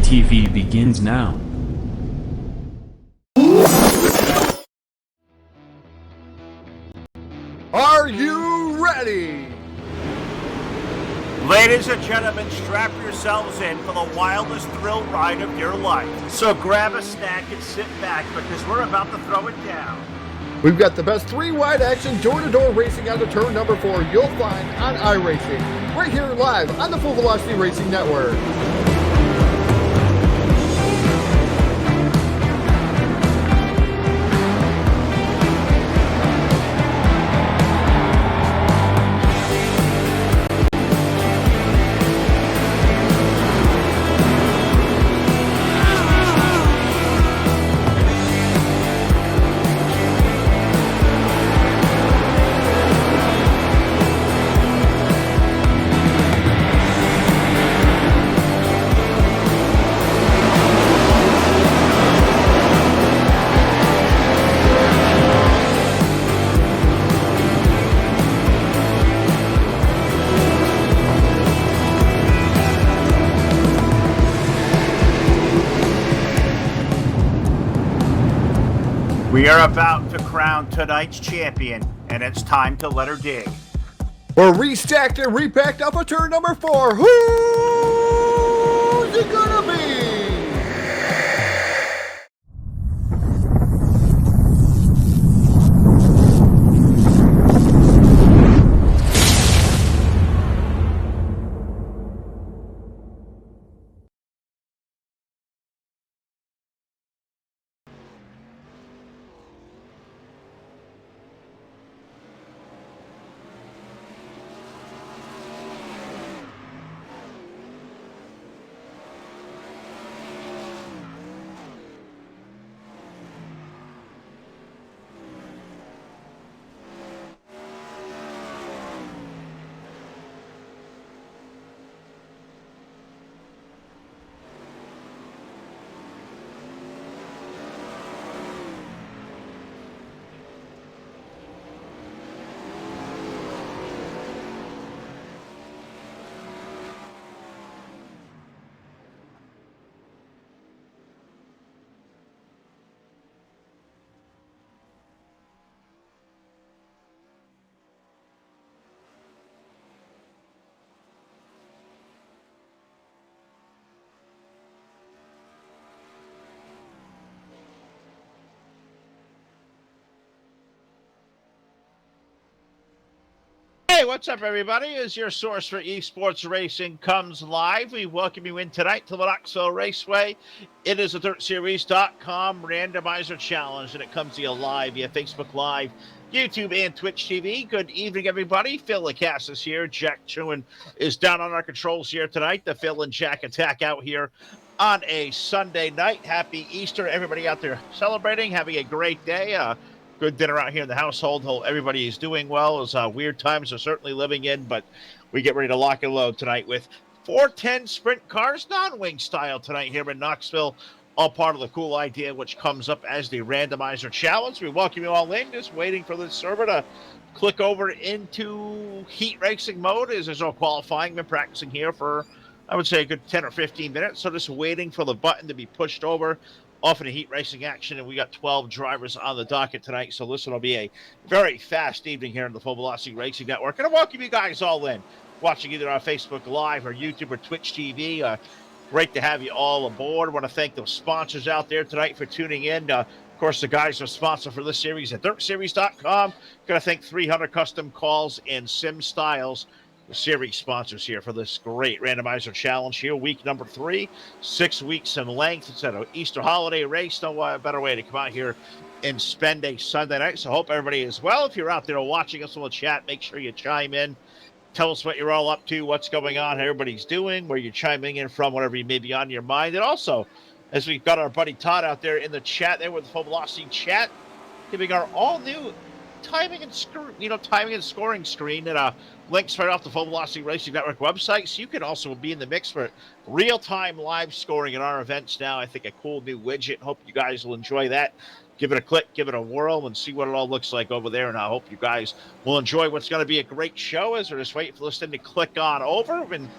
TV begins now. Are you ready? Ladies and gentlemen, strap yourselves in for the wildest thrill ride of your life. So grab a snack and sit back because we're about to throw it down. We've got the best three-wide action door-to-door racing on the turn number 4 you'll find on iRacing, right here live on the Full Velocity Racing Network. We are about to crown tonight's champion, and it's time to let her dig. We're restacked and repacked up for turn number 4. Who's it gonna be? Hey, what's up, everybody? Is your source for esports racing comes live. We welcome you in tonight to the Knoxville Raceway. It is a DirtSeries.com randomizer challenge, and it comes to you live via Facebook Live, YouTube, and Twitch TV. Good evening, everybody. Phil Lacasse is here. Jack Chewin is down on our controls here tonight. The Phil and Jack attack out here on a Sunday night. Happy Easter, everybody out there celebrating, having a great day. Good dinner out here in the household. Hope everybody is doing well. As weird times are certainly living in, but we get ready to lock and load tonight with 410 sprint cars, non-wing style tonight here in Knoxville. All part of the cool idea, which comes up as the randomizer challenge. We welcome you all in, just waiting for the server to click over into heat racing mode. As there's no qualifying, been practicing here for, I would say, a good 10 or 15 minutes. So just waiting for the button to be pushed over off into heat racing action, and we got 12 drivers on the docket tonight. So this will be a very fast evening here in the Full Velocity Racing Network. And I welcome you guys all in, watching either on Facebook Live or YouTube or Twitch TV. Great to have you all aboard. I want to thank those sponsors out there tonight for tuning in. Of course, the guys are sponsored for this series at DirtSeries.com. Going to thank 300 Custom Calls and Sim Styles, the series sponsors here for this great randomizer challenge here. Week number 3, 6 weeks in length. It's an Easter holiday race. No better way to come out here and spend a Sunday night. So hope everybody is well. If you're out there watching us on the chat, make sure you chime in. Tell us what you're all up to, what's going on, how everybody's doing, where you're chiming in from, whatever you may be on your mind. And also, as we've got our buddy Todd out there in the chat there with the Full Velocity chat, giving our all-new timing and scoring screen, and links right off the Full Velocity Racing Network website. So you can also be in the mix for real-time live scoring at our events now. I think a cool new widget. Hope you guys will enjoy that. Give it a click, give it a whirl, and see what it all looks like over there. And I hope you guys will enjoy what's going to be a great show as we're just waiting for this thing to click on over. And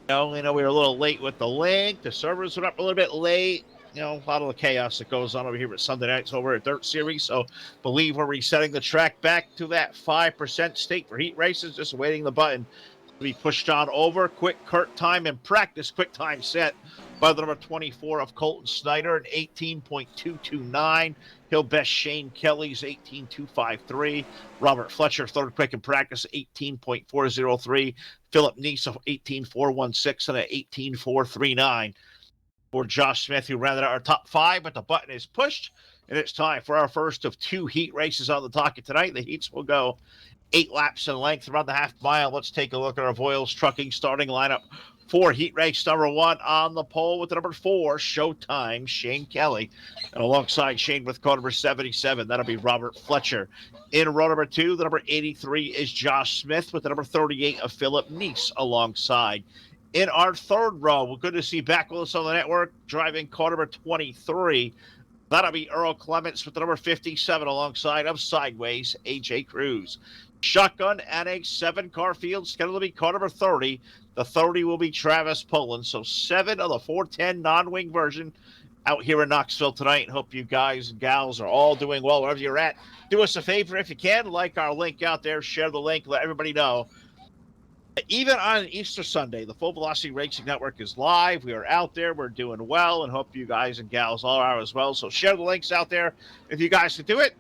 You know, we were a little late with the link. The servers went up a little bit late. You know, a lot of the chaos that goes on over here at Sunday nights over at Dirt Series. So, believe we're resetting the track back to that 5% state for heat races. Just waiting the button to be pushed on over. Quick Kurt time and practice. Quick time set by the number 24 of Colton Snyder at 18.229. He'll best Shane Kelly's 18.253. Robert Fletcher, third quick in practice, 18.403. Philip Neese of 18.416 and an 18.439 for Josh Smith, who rounded out our top five, but the button is pushed, and it's time for our first of two heat races on the docket tonight. The heats will go 8 laps in length around the half mile. Let's take a look at our Voiles Trucking starting lineup for heat race number 1 on the pole with the number 4, Showtime, Shane Kelly. And alongside Shane with car number 77, that'll be Robert Fletcher. In row number 2, the number 83 is Josh Smith with the number 38 of Philip Neese alongside. In our third row, we're good to see back with us on the network, driving car number 23. That'll be Earl Clements with the number 57 alongside of Sideways, AJ Cruz. Shotgun and a 7-car field scheduled to be car number 30. The 30 will be Travis Pullen. So 7 of the 410 non-wing version out here in Knoxville tonight. Hope you guys and gals are all doing well wherever you're at. Do us a favor if you can, like our link out there, share the link, let everybody know. Even on Easter Sunday, the Full Velocity Racing Network is live. We are out there. We're doing well, and hope you guys and gals all are as well. So share the links out there if you guys can do it.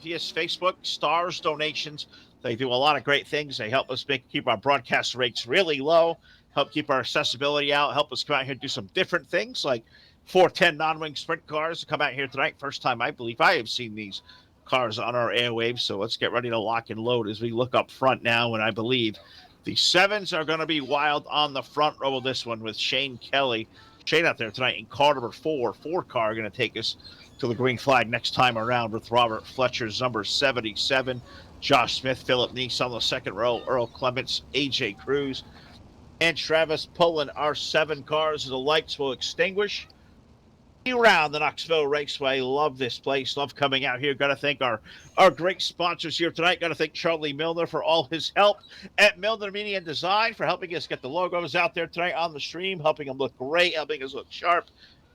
Via Facebook, stars, donations. They do a lot of great things. They help us keep our broadcast rates really low, help keep our accessibility out, help us come out here and do some different things like 410 non-wing sprint cars to come out here tonight. First time I believe I have seen these cars on our airwaves. So let's get ready to lock and load as we look up front now. And I believe the 7s are going to be wild on the front row of this one with Shane Kelly. Shane out there tonight in car number 4. 4-car going to take us to the green flag next time around with Robert Fletcher's number 77. Josh Smith, Philip Neese on the second row, Earl Clements, AJ Cruz, and Travis Pullen. Our 7 cars, the lights will extinguish around the Knoxville Raceway. Love this place. Love coming out here. Got to thank our great sponsors here tonight. Got to thank Charlie Milner for all his help at Milner Media and Design for helping us get the logos out there tonight on the stream, helping them look great, helping us look sharp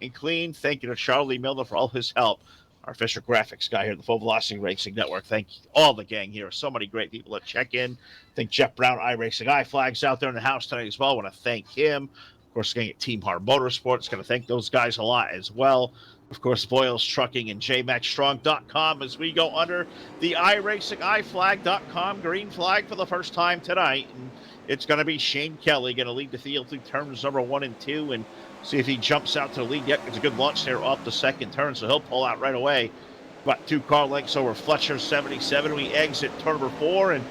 and clean. Thank you to Charlie Milner for all his help. Our official graphics guy here at the Full Velocity Racing Network. Thank you, all the gang here. So many great people that check in. Thank Jeff Brown, iRacing iFlags out there in the house tonight as well. I want to thank him. Of course, going to get Team Hard Motorsports. Going to thank those guys a lot as well. Of course, Voiles Trucking and JMaxStrong.com as we go under the iRacing iFlag.com green flag for the first time tonight. And it's going to be Shane Kelly going to lead the field through turns number 1 and 2 and see if he jumps out to the lead. Yep, it's a good launch there off the second turn, so he'll pull out right away. About 2 car lengths over Fletcher 77. We exit turn number 4, and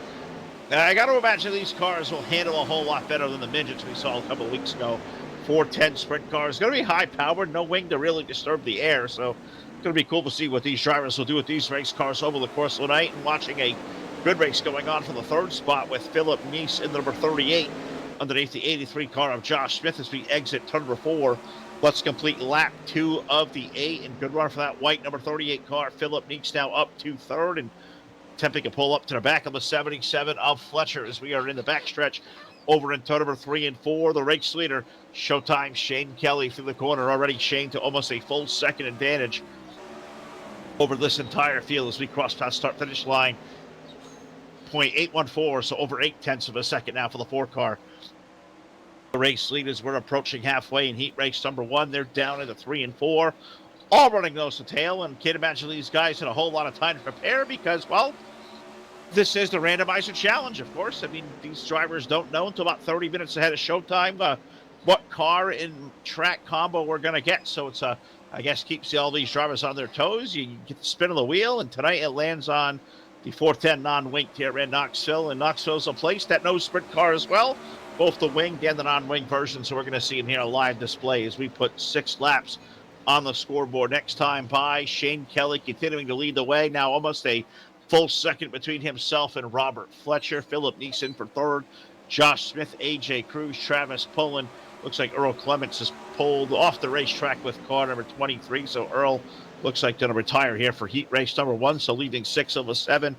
I got to imagine these cars will handle a whole lot better than the midgets we saw a couple of weeks ago. 410 sprint cars. Going to be high-powered, no wing to really disturb the air, so it's going to be cool to see what these drivers will do with these race cars over the course of the night, and watching a good race going on for the 3rd spot with Philip Neese in the number 38 underneath the 83 car of Josh Smith as we exit turn number 4. Let's complete lap 2 of the 8, and good run for that white number 38 car. Philip Neese now up to 3rd and attempting to pull up to the back of the 77 of Fletcher as we are in the backstretch over in turn number 3 and 4. The race leader, Showtime, Shane Kelly through the corner. Already Shane to almost a full second advantage over this entire field as we cross past start-finish line. 0.814, so over 0.8 of a second now for the 4-car. The race leaders, we're approaching halfway in heat race number 1. They're down into 3 and 4, all running nose to tail, and can't imagine these guys had a whole lot of time to prepare because, well, this is the Randomizer Challenge, of course. I mean, these drivers don't know until about 30 minutes ahead of showtime what car and track combo we're going to get. So it's, I guess, keeps all these drivers on their toes. You get the spin of the wheel, and tonight it lands on the 410 non-winged here in Knoxville. And Knoxville's a place that knows sprint car as well, both the winged and the non-winged version. So we're going to see in here a live display as we put 6 laps on the scoreboard. Next time by, Shane Kelly continuing to lead the way. Now almost a full second between himself and Robert Fletcher. Philip Neese for 3rd. Josh Smith, AJ Cruz, Travis Pullen. Looks like Earl Clements is pulled off the racetrack with car number 23. So Earl looks like going to retire here for heat race number 1. So leaving 6 of the 7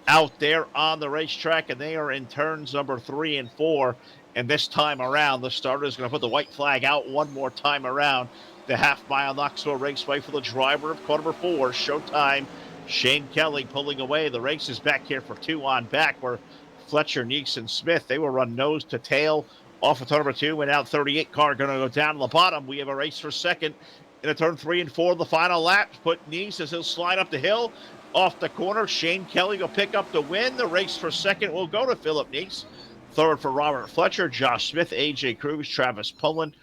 out there on the racetrack. And they are in turns number 3 and 4. And this time around, the starter is going to put the white flag out one more time around the half-mile Knoxville Raceway for the driver of car number 4, Showtime, Shane Kelly, pulling away. The race is back here for 2 on back, where Fletcher, Neeks, and Smith, they will run nose to tail off of turn number 2, and out 38 car going to go down to the bottom. We have a race for second in a turn 3 and 4, the final lap. Put Neeks as he'll slide up the hill. Off the corner, Shane Kelly will pick up the win. The race for second will go to Philip Neeks. Third for Robert Fletcher, Josh Smith, AJ Cruz, Travis Pullen,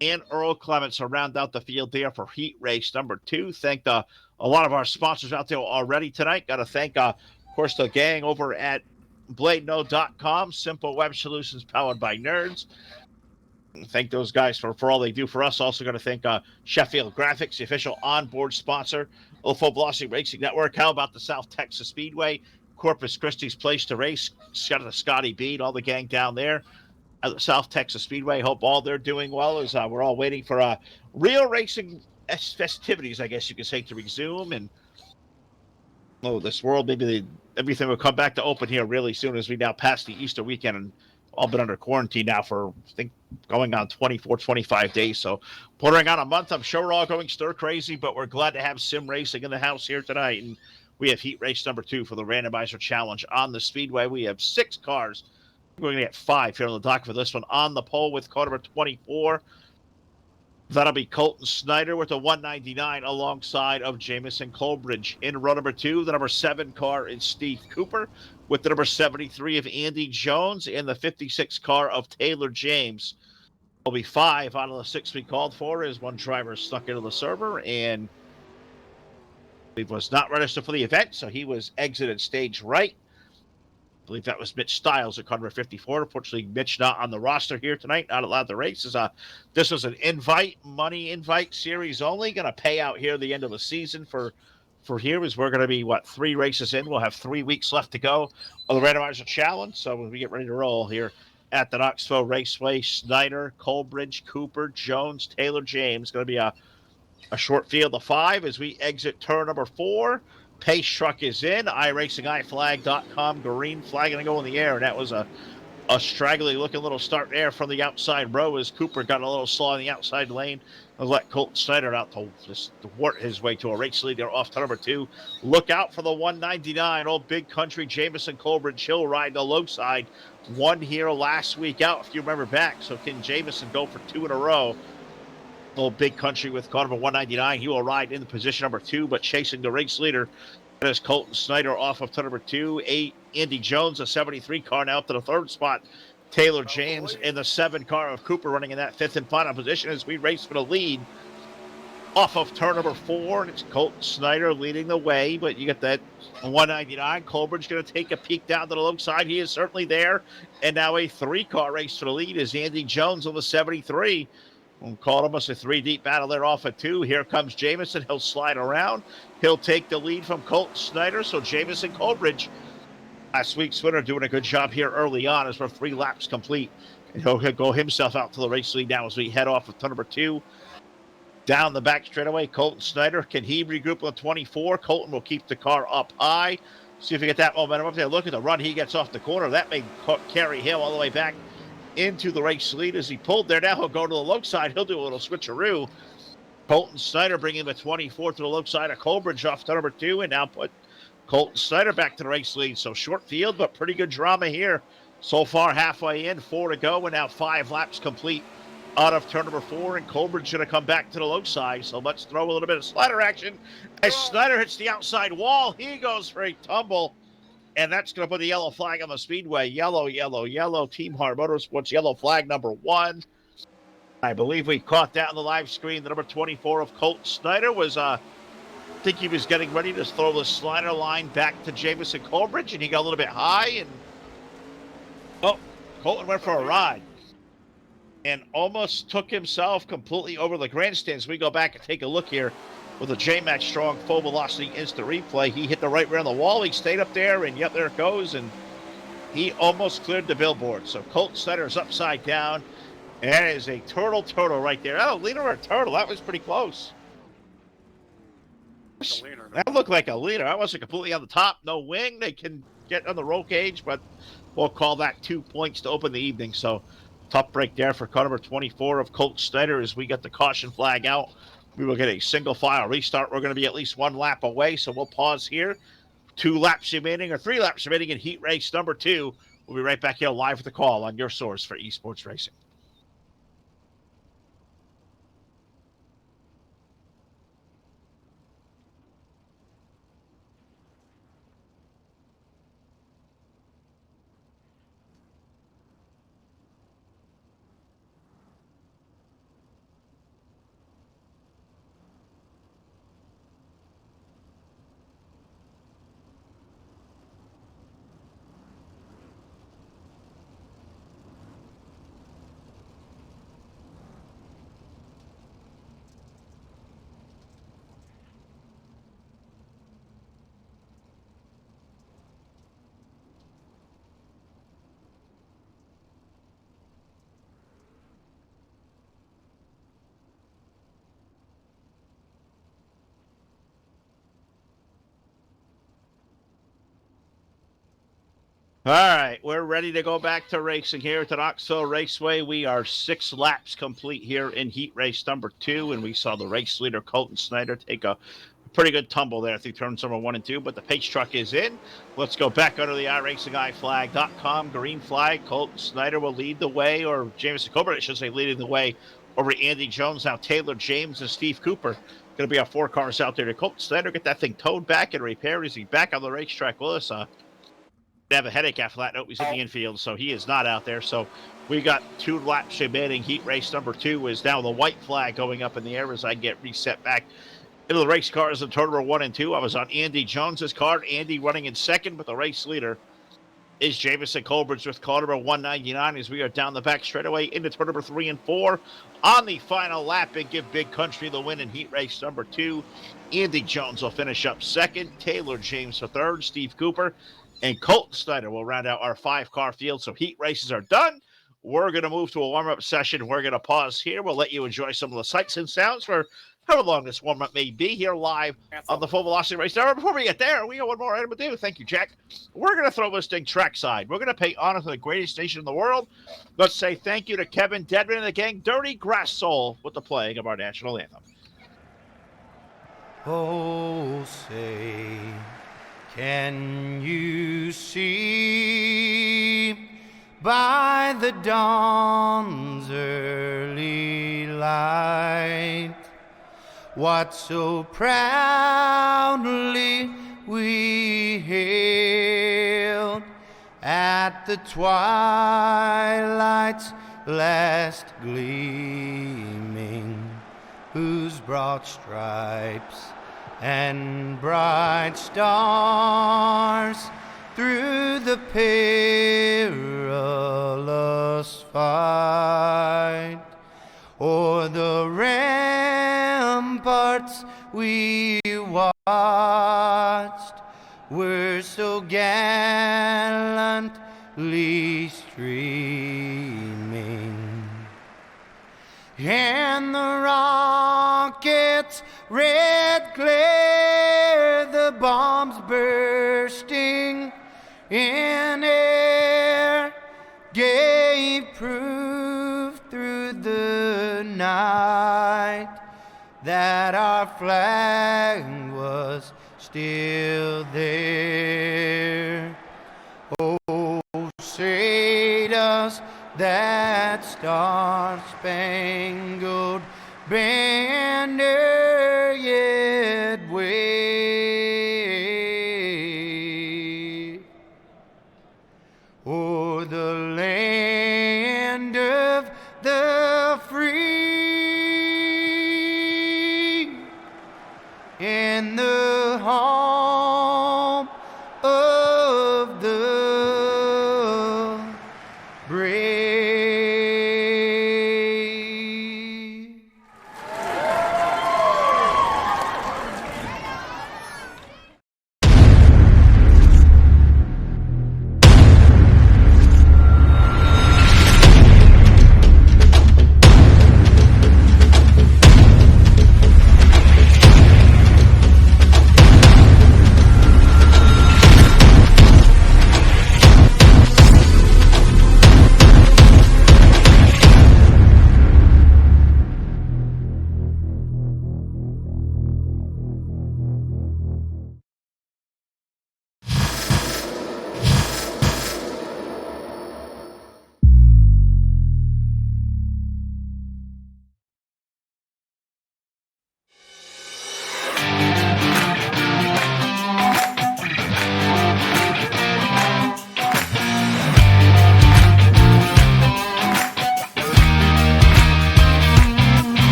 and Earl Clements will round out the field there for heat race number 2. Thank a lot of our sponsors out there already tonight. Got to thank, of course, the gang over at BladeNode.com, simple web solutions powered by nerds. Thank those guys for all they do for us. Also got to thank Sheffield Graphics, the official onboard sponsor of Full Velocity Racing Network. How about the South Texas Speedway, Corpus Christi's place to race? Scotty Beat, all the gang down there at the South Texas Speedway. Hope all they're doing well as we're all waiting for real racing festivities, I guess you could say, to resume. And this world, maybe everything will come back to open here really soon as we now pass the Easter weekend and all been under quarantine now for, I think, going on 24, 25 days. So bordering on a month, I'm sure we're all going stir crazy, but we're glad to have sim racing in the house here tonight. And we have heat race number 2 for the Randomizer Challenge on the Speedway. We have 6 cars. We're going to get 5 here on the dock for this one. On the pole with car number 24. That'll be Colton Snyder with the 199 alongside of Jamison Colbridge. In row number 2, the number 7 car is Steve Cooper with the number 73 of Andy Jones and the 56 car of Taylor James. There'll be 5 out of the 6 we called for as one driver stuck into the server and he was not registered for the event, so he was exited stage right. I believe that was Mitch Stiles at car number 54. Unfortunately, Mitch not on the roster here tonight, not allowed to race. This was an money invite series only. Going to pay out here at the end of the season for here as we're going to be, 3 races in. We'll have 3 weeks left to go on the Randomizer Challenge. So when we get ready to roll here at the Knoxville Raceway, Snyder, Colbridge, Cooper, Jones, Taylor, James. Going to be a short field of 5 as we exit turn number 4. Pace truck is in. iRacingIFlag.com. Green flag going to go in the air. And that was a straggly looking little start there from the outside row as Cooper got a little slow in the outside lane. And let Colton Snyder out to just thwart his way to a race leader off to number 2. Look out for the 199. Old Big Country Jamison Colbridge. He'll ride the low side. Won here last week out, if you remember back. So can Jamison go for 2 in a row? Old Big Country with car number 199. He will ride in the position number 2, but chasing the race leader. That is Colton Snyder off of turn number 2. Andy Jones, a 73 car, now up to the 3rd spot. Taylor James in the 7 car of Cooper running in that 5th and final position as we race for the lead. Off of turn number 4, and it's Colton Snyder leading the way, but you get that 199. Colbridge going to take a peek down to the low side. He is certainly there. And now a 3-car race for the lead is Andy Jones on the 73. We'll call almost a 3-deep battle there off of 2. Here comes Jamison. He'll slide around. He'll take the lead from Colton Snyder. So Jamison Colbridge, last week's winner, doing a good job here early on as we're 3 laps complete. And he'll go himself out to the race lead now as we head off of turn number 2. Down the back straightaway, Colton Snyder. Can he regroup on 24? Colton will keep the car up high. See if we get that momentum up there. Look at the run he gets off the corner. That may carry him all the way back into the race lead as he pulled there. Now he'll go to the low side. He'll do a little switcheroo. Colton Snyder bringing the 24 to the low side of Colbridge off to number 2 and now put Colton Snyder back to the race lead. So short field, but pretty good drama here. So far, halfway in, 4 to go, and now 5 laps complete out of turn number 4, and Colbridge going to come back to the low side. So let's throw a little bit of slider action. As Snyder hits the outside wall, he goes for a tumble. And that's going to put the yellow flag on the speedway. Yellow, yellow, yellow. Team Hard Motorsports, yellow flag number 1. I believe we caught that on the live screen. The number 24 of Colton Snyder was, I think he was getting ready to throw the slider line back to Jamison Colbridge, and he got a little bit high. And, Colton went for a ride and almost took himself completely over the grandstands. We go back and take a look here. With a J-Max Strong full velocity instant replay, he hit the right rear on the wall. He stayed up there, and yep, there it goes. And he almost cleared the billboard. So Colton Snyder is upside down. And that is a turtle right there. Oh, leader or a turtle. That was pretty close. That looked like a leader. That wasn't completely on the top. No wing. They can get on the roll cage, but We'll call that 2 points to open the evening. So tough break there for car number 24 of Colt Snyder as we get the caution flag out. We will get a single file restart. We're going to be at least 1 lap away, so we'll pause here. 2 laps remaining or 3 laps remaining in heat race number 2. We'll be right back here live with the call on your source for esports racing. All right, we're ready to go back to racing here at the Knoxville Raceway. We are 6 laps complete here in heat race number 2, and we saw the race leader, Colton Snyder, take a pretty good tumble there through turns number 1 and 2, but the pace truck is in. Let's go back under the iRacingIFlag.com green flag. Colton Snyder will lead the way, or Jameson Colbert, I should say, leading the way over Andy Jones. Now Taylor James and Steve Cooper going to be our 4 cars out there. To Colton Snyder get that thing towed back and repaired. Is he back on the racetrack with us? Have a headache after that. Nope, he's in the infield, so he is not out there. So we got 2 laps remaining. Heat race number 2 is now the white flag going up in the air as I get reset back into the race cars in turn number 1 and 2. I was on Andy Jones's car. Andy running in second, but the race leader is Jameson Colbert with car number 199 as we are down the back straightaway into turn number 3 and 4 on the final lap and give Big Country the win in heat race number 2. Andy Jones will finish up second. Taylor James for third. Steve Cooper and Colton Snyder will round out our 5-car field. So heat races are done. We're going to move to a warm-up session. We're going to pause here. We'll let you enjoy some of the sights and sounds for however long this warm-up may be here live on the Full Velocity Race Hour. Before we get there, we got one more item to do. Thank you, Jack. We're going to throw this thing trackside. We're going to pay honor to the greatest nation in the world. Let's say thank you to Kevin Dedman and the gang, Dirty Grass Soul, with the playing of our national anthem. Oh, say, can you see by the dawn's early light what so proudly we hailed at the twilight's last gleaming, whose broad stripes and bright stars through the perilous fight o'er the ramparts we watched were so gallantly streaming, and the rockets' red glare, the bombs bursting in air, gave proof through the night that our flag was still there. Oh, say does that star-spangled banner yet wave o'er the land of the free and the home of the brave.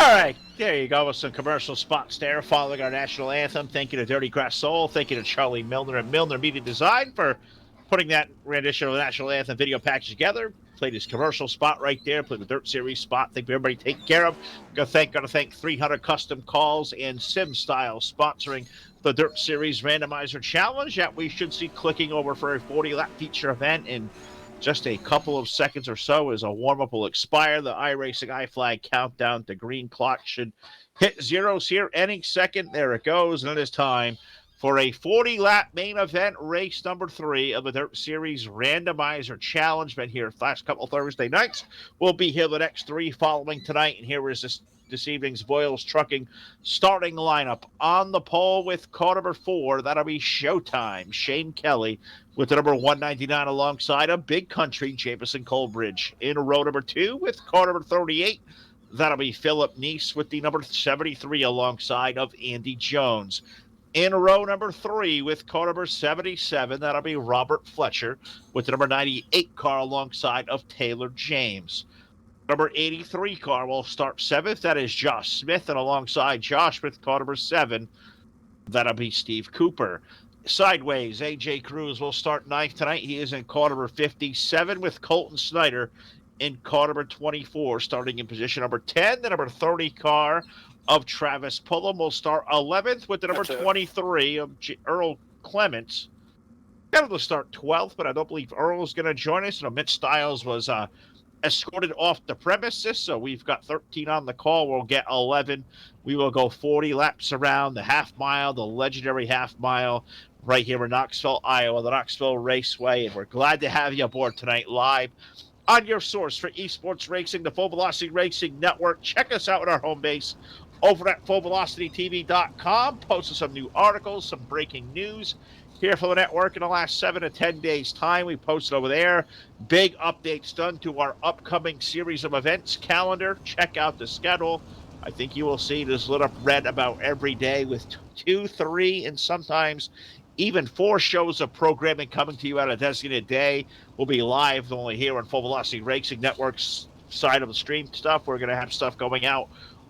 right, there you go with some commercial spots there following our national anthem. Thank you to Dirty Grass Soul. Thank you to Charlie Milner and Milner Media Design for putting that rendition of the national anthem video package together. Played his commercial spot right there. Played the Dirt Series spot. Thank you everybody taking care of. Gotta thank 300 Custom Calls and Sim Style sponsoring the Dirt Series Randomizer Challenge that we should see clicking over for a 40-lap feature event in just a couple of seconds or so as a warm-up will expire. The iRacing iFlag countdown to green clock should hit zeros here any second. There it goes, and it is time for a 40-lap main event race number 3 of the Dirt Series Randomizer Challenge. Been here the last couple Thursday nights. We'll be here the next 3 following tonight, and here is this evening's Boyles Trucking starting lineup. On the pole with car number 4, that'll be Showtime, Shane Kelly, with the number 199 alongside a Big Country, Jamison Colbridge. In row number 2 with car number 38, that'll be Philip Neese with the number 73 alongside of Andy Jones. In row number 3 with car number 77, that'll be Robert Fletcher with the number 98 car alongside of Taylor James. Number 83 car will start 7th. That is Josh Smith, and alongside Josh with car number 7, that'll be Steve Cooper. Sideways, AJ Cruz will start 9th tonight. He is in car number 57 with Colton Snyder in car number 24, starting in position number 10. The number 30 car of Travis Pullum will start 11th with the number 23 of Earl Clements. Got him to start 12th, but I don't believe Earl is going to join us. Mitch Stiles was escorted off the premises, so we've got 13 on the call. We'll get 11. We will go 40 laps around the half mile, the legendary half mile, right here in Knoxville, Iowa, the Knoxville Raceway, and we're glad to have you aboard tonight live on your source for esports racing, the Full Velocity Racing Network. Check us out at our home base over at FullVelocityTV.com. Posted some new articles, some breaking news here for the network in the last 7 to 10 days' time. We posted over there big updates done to our upcoming series of events calendar. Check out the schedule. I think you will see it is lit up red about every day with 2, 3, and sometimes even 4 shows of programming coming to you at a designated day. We'll be live only here on Full Velocity Racing Network's side of the stream stuff. We're going to have stuff going out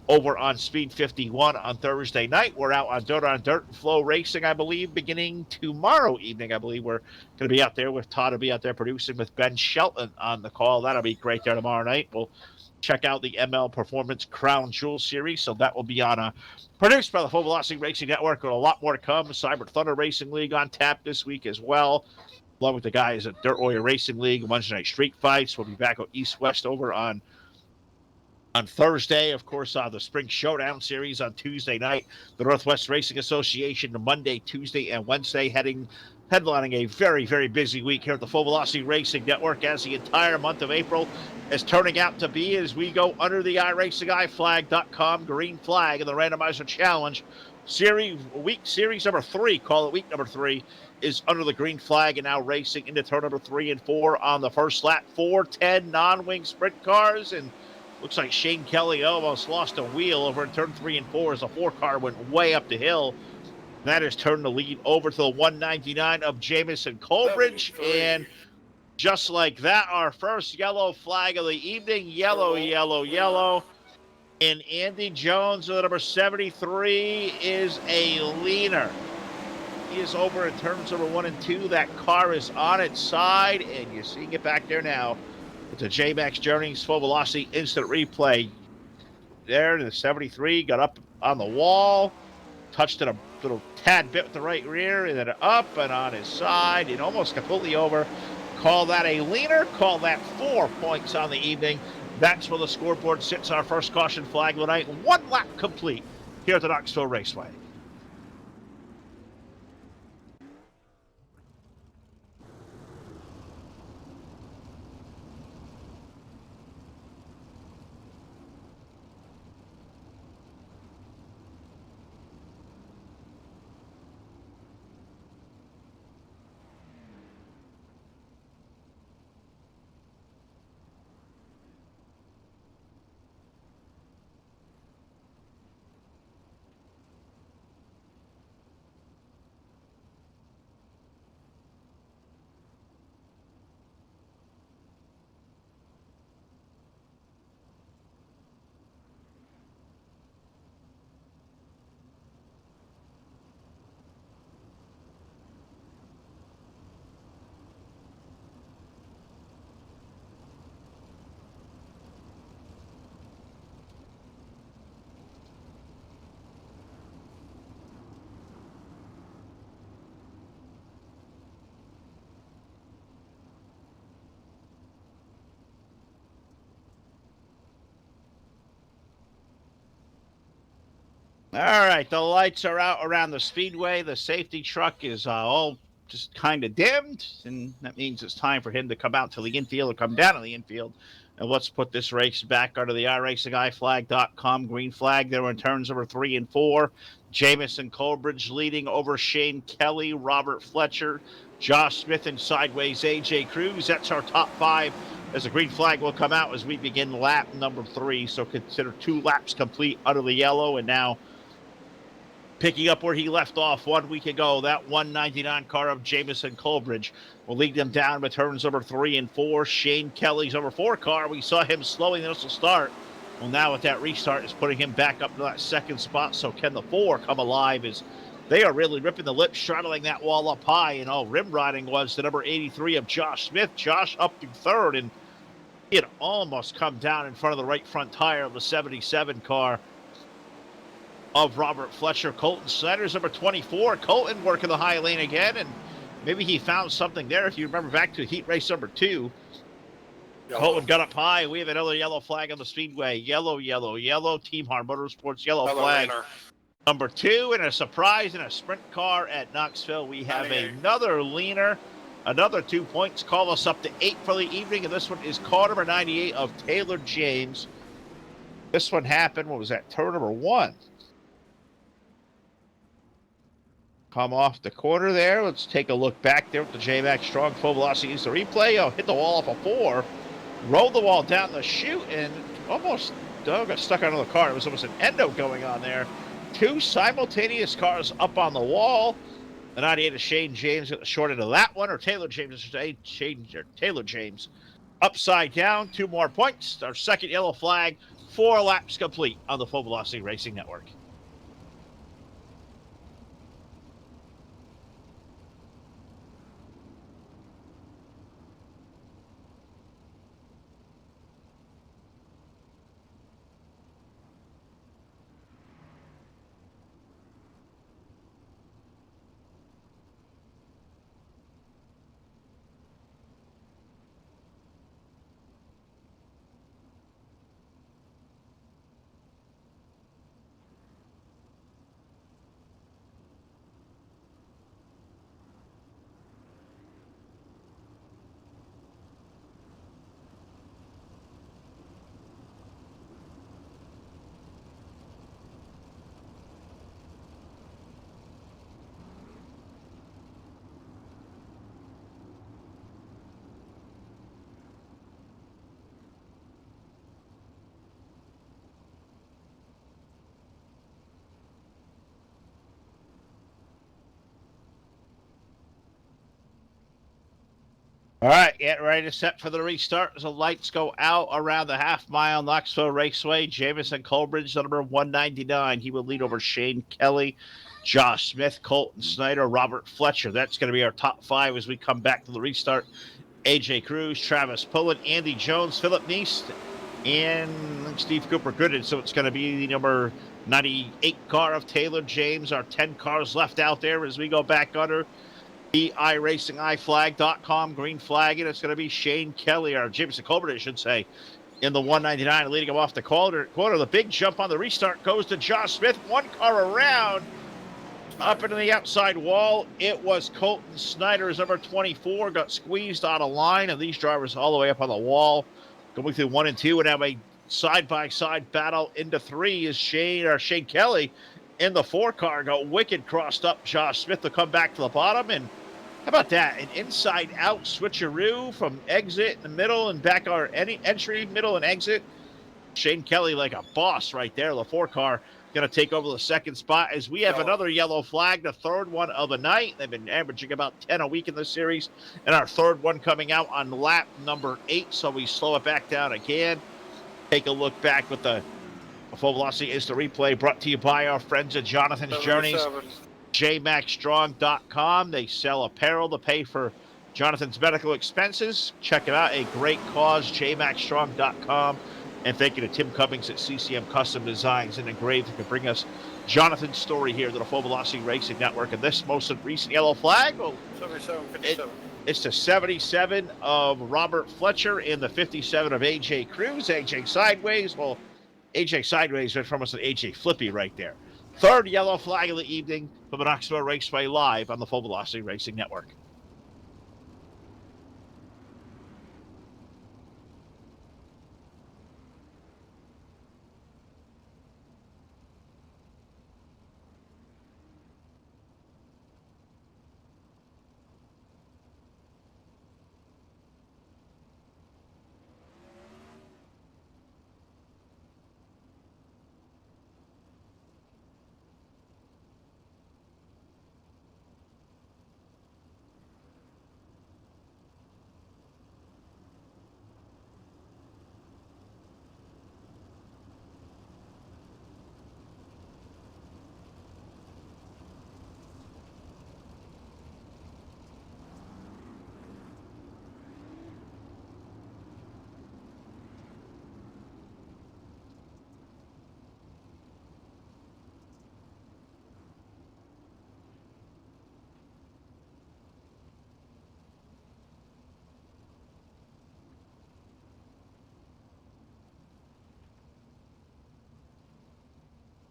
over on Speed 51 on Thursday night. We're out on Dirt and Flow Racing, I believe, beginning tomorrow evening. I believe we're going to be out there with Todd will be out there producing with Ben Shelton on the call. That'll be great there tomorrow night. We'll check out the ML Performance Crown Jewel Series. So that will be on produced by the Full Velocity Racing Network with a lot more to come. Cyber Thunder Racing League on tap this week as well, along with the guys at Dirt Warrior Racing League, Wednesday Night Street Fights. We'll be back on East West over on Thursday. Of course, the Spring Showdown Series on Tuesday night. The Northwest Racing Association Monday, Tuesday, and Wednesday headlining a very, very busy week here at the Full Velocity Racing Network, as the entire month of April is turning out to be as we go under the iRacingIFlag.com green flag in the Randomizer Challenge. Series number 3, call it week number 3, is under the green flag and now racing into turn number 3 and 4 on the first lap. 410 non-wing sprint cars, and looks like Shane Kelly almost lost a wheel over in turn 3 and 4 as the 4 car went way up the hill. That has turned the lead over to the 199 of Jamison Colbridge. And just like that, our first yellow flag of the evening. Yellow, yellow, yellow. And Andy Jones with the number 73 is a leaner. He is over in turns number 1 and 2. That car is on its side, and you're seeing it back there now. It's a J-Max Journeys Full Velocity instant replay. There, the 73 got up on the wall, touched it a little tad bit with the right rear, and then up and on his side, and almost completely over. Call that a leaner. Call that 4 points on the evening. That's where the scoreboard sits on our first caution flag of the night. 1 lap complete here at the Knoxville Raceway. All right, the lights are out around the speedway. The safety truck is all just kind of dimmed, and that means it's time for him to come out to the infield or come down to the infield. And let's put this race back under the iRacingIFlag.com green flag. There in turns number 3 and 4. Jamison Colbridge leading over Shane Kelly, Robert Fletcher, Josh Smith, and sideways AJ Cruz. That's our top 5 as the green flag will come out as we begin lap number 3. So consider 2 laps complete under the yellow, and now picking up where he left off 1 week ago, that 199 car of Jamison Colbridge will lead them down with turns number 3 and 4. Shane Kelly's number 4 car, we saw him slowing the initial start. Well, now with that restart, it's putting him back up to that 2nd spot. So can the 4 come alive as they are really ripping the lip, straddling that wall up high. And all rim riding was the number 83 of Josh Smith. Josh up to 3rd, and it almost come down in front of the right front tire of the 77 car of Robert Fletcher. Colton Snyder's number 24. Colton working the high lane again, and maybe he found something there. If you remember back to heat race number 2, Colton got up high. We have another yellow flag on the speedway. Yellow, yellow, yellow. Team Hard Motorsports yellow flag. Laner. Number 2, and a surprise in a sprint car at Knoxville. We have another leaner. Another 2 points. Call us up to 8 for the evening, and this one is car number 98 of Taylor James. This one happened, what was that, turn number 1. Come off the corner there. Let's take a look back there with the J-Max Strong full velocity. Use the replay. Oh, hit the wall off a 4. Rolled the wall down the chute and almost got stuck under the car. It was almost an endo going on there. 2 simultaneous cars up on the wall. The 98 of Shane James at the short end of that one, or Taylor James, I should say. Taylor James upside down. 2 more points. Our 2nd yellow flag. 4 laps complete on the Full Velocity Racing Network. All right, get ready to set for the restart as the lights go out around the half-mile Knoxville Raceway. Jamison Colbridge, number 199. He will lead over Shane Kelly, Josh Smith, Colton Snyder, Robert Fletcher. That's going to be our top 5 as we come back to the restart. AJ Cruz, Travis Pullen, Andy Jones, Philip Neist, and Steve Cooper Gooden. So it's going to be the number 98 car of Taylor James. Our 10 cars left out there as we go back under the iRacingIFlag.com green flag, and it's going to be Shane Kelly, or Jamison Colbert, I should say, in the 199, leading him off the corner. The big jump on the restart goes to Josh Smith. 1 car around, up into the outside wall. It was Colton Snyder, his number 24, got squeezed out of line, and these drivers all the way up on the wall, going through 1 and 2, and have a side-by-side battle into 3 is Shane Kelly in the 4 car. Got wicked crossed up. Josh Smith will come back to the bottom, and how about that? An inside-out switcheroo from exit in the middle and back, or any entry, middle, and exit. Shane Kelly like a boss right there. The 4 car going to take over the 2nd spot as we have another yellow flag, the 3rd one of the night. They've been averaging about 10 a week in this series, and our 3rd one coming out on lap number 8, so we slow it back down again. Take a look back with the Full Velocity is the replay, brought to you by our friends at Jonathan's Journeys. JMaxStrong.com. They sell apparel to pay for Jonathan's medical expenses. Check it out. A great cause. JMaxStrong.com. And thank you to Tim Cummings at CCM Custom Designs and Engraved who can bring us Jonathan's story here to the Full Velocity Racing Network. And this most recent yellow flag, well, 77-57. It's the 77 of Robert Fletcher and the 57 of AJ Cruz. AJ sideways. Well, AJ sideways went from us an AJ flippy right there. Third yellow flag of the evening from the Knoxville Raceway live on the Full Velocity Racing Network.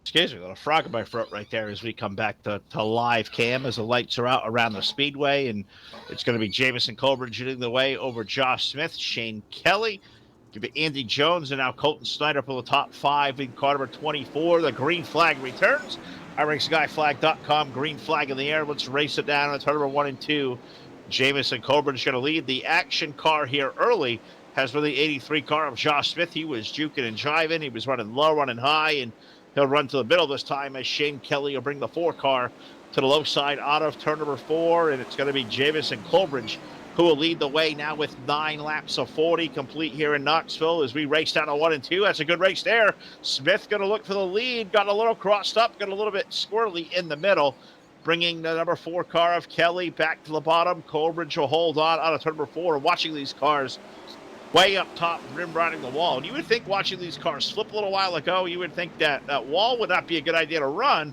Excuse me, a little frog in my throat right there as we come back to live cam as the lights are out around the speedway. And it's going to be Jamison Colbridge leading the way over Josh Smith, Shane Kelly. Give it Andy Jones and now Colton Snyder for the top 5 in car number 24. The green flag returns. iRacingGuyFlag.com, green flag in the air. Let's race it down. It's turn number 1 and 2. Jamison Colbridge going to lead. The action car here early has been the 83 car of Josh Smith. He was juking and jiving. He was running low, running high, and he'll run to the middle this time as Shane Kelly will bring the 4 car to the low side out of turn number 4, and it's going to be Jamison Colbridge who will lead the way now with 9 laps of 40 complete here in Knoxville as we race down to 1 and 2. That's a good race there. Smith going to look for the lead, got a little crossed up, got a little bit squirrely in the middle, bringing the number 4 car of Kelly back to the bottom. Colbridge will hold on out of turn number 4. Watching these cars way up top, rim riding the wall. And you would think watching these cars flip a little while ago, you would think that that wall would not be a good idea to run.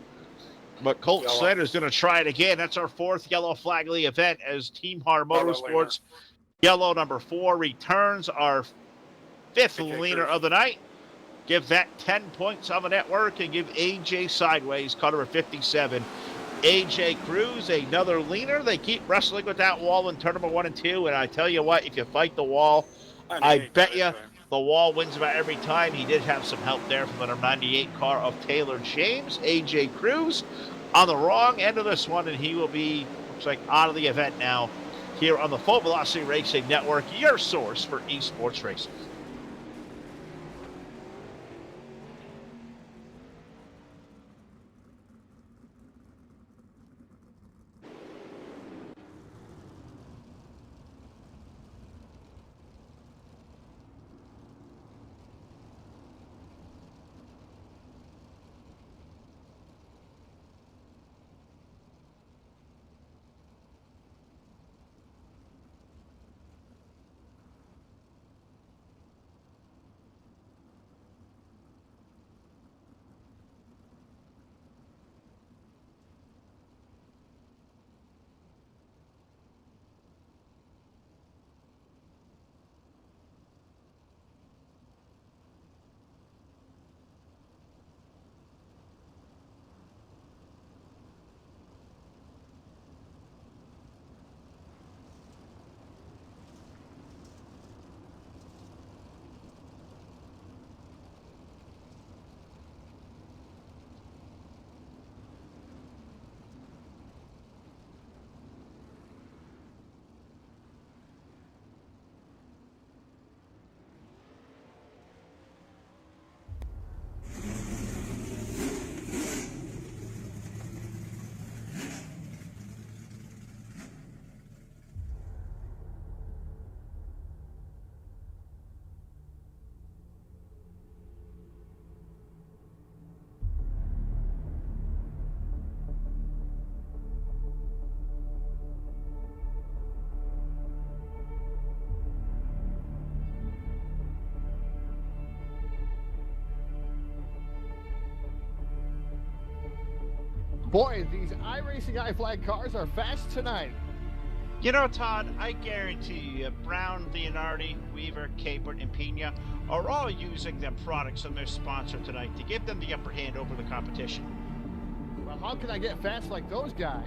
But Colt Snyder is going to try it again. That's our 4th yellow flag of the event as Team Har Motorsports yellow number 4 returns, our 5th leader of the night. Give that 10 points on the network and give AJ Sideways, car number 57. AJ Cruz, another leaner. They keep wrestling with that wall in turn number 1 and 2. And I tell you what, if you fight the wall, I bet you the wall wins about every time. He did have some help there from the number 98 car of Taylor James. AJ Cruz on the wrong end of this one, and he will be, looks like, out of the event now here on the Full Velocity Racing Network, your source for esports racing. Boy, these iRacing flag cars are fast tonight. You know, Todd, I guarantee you, Brown, Leonardi, Weaver, Capert, and Pena are all using the products of their sponsor tonight to give them the upper hand over the competition. Well, how can I get fast like those guys?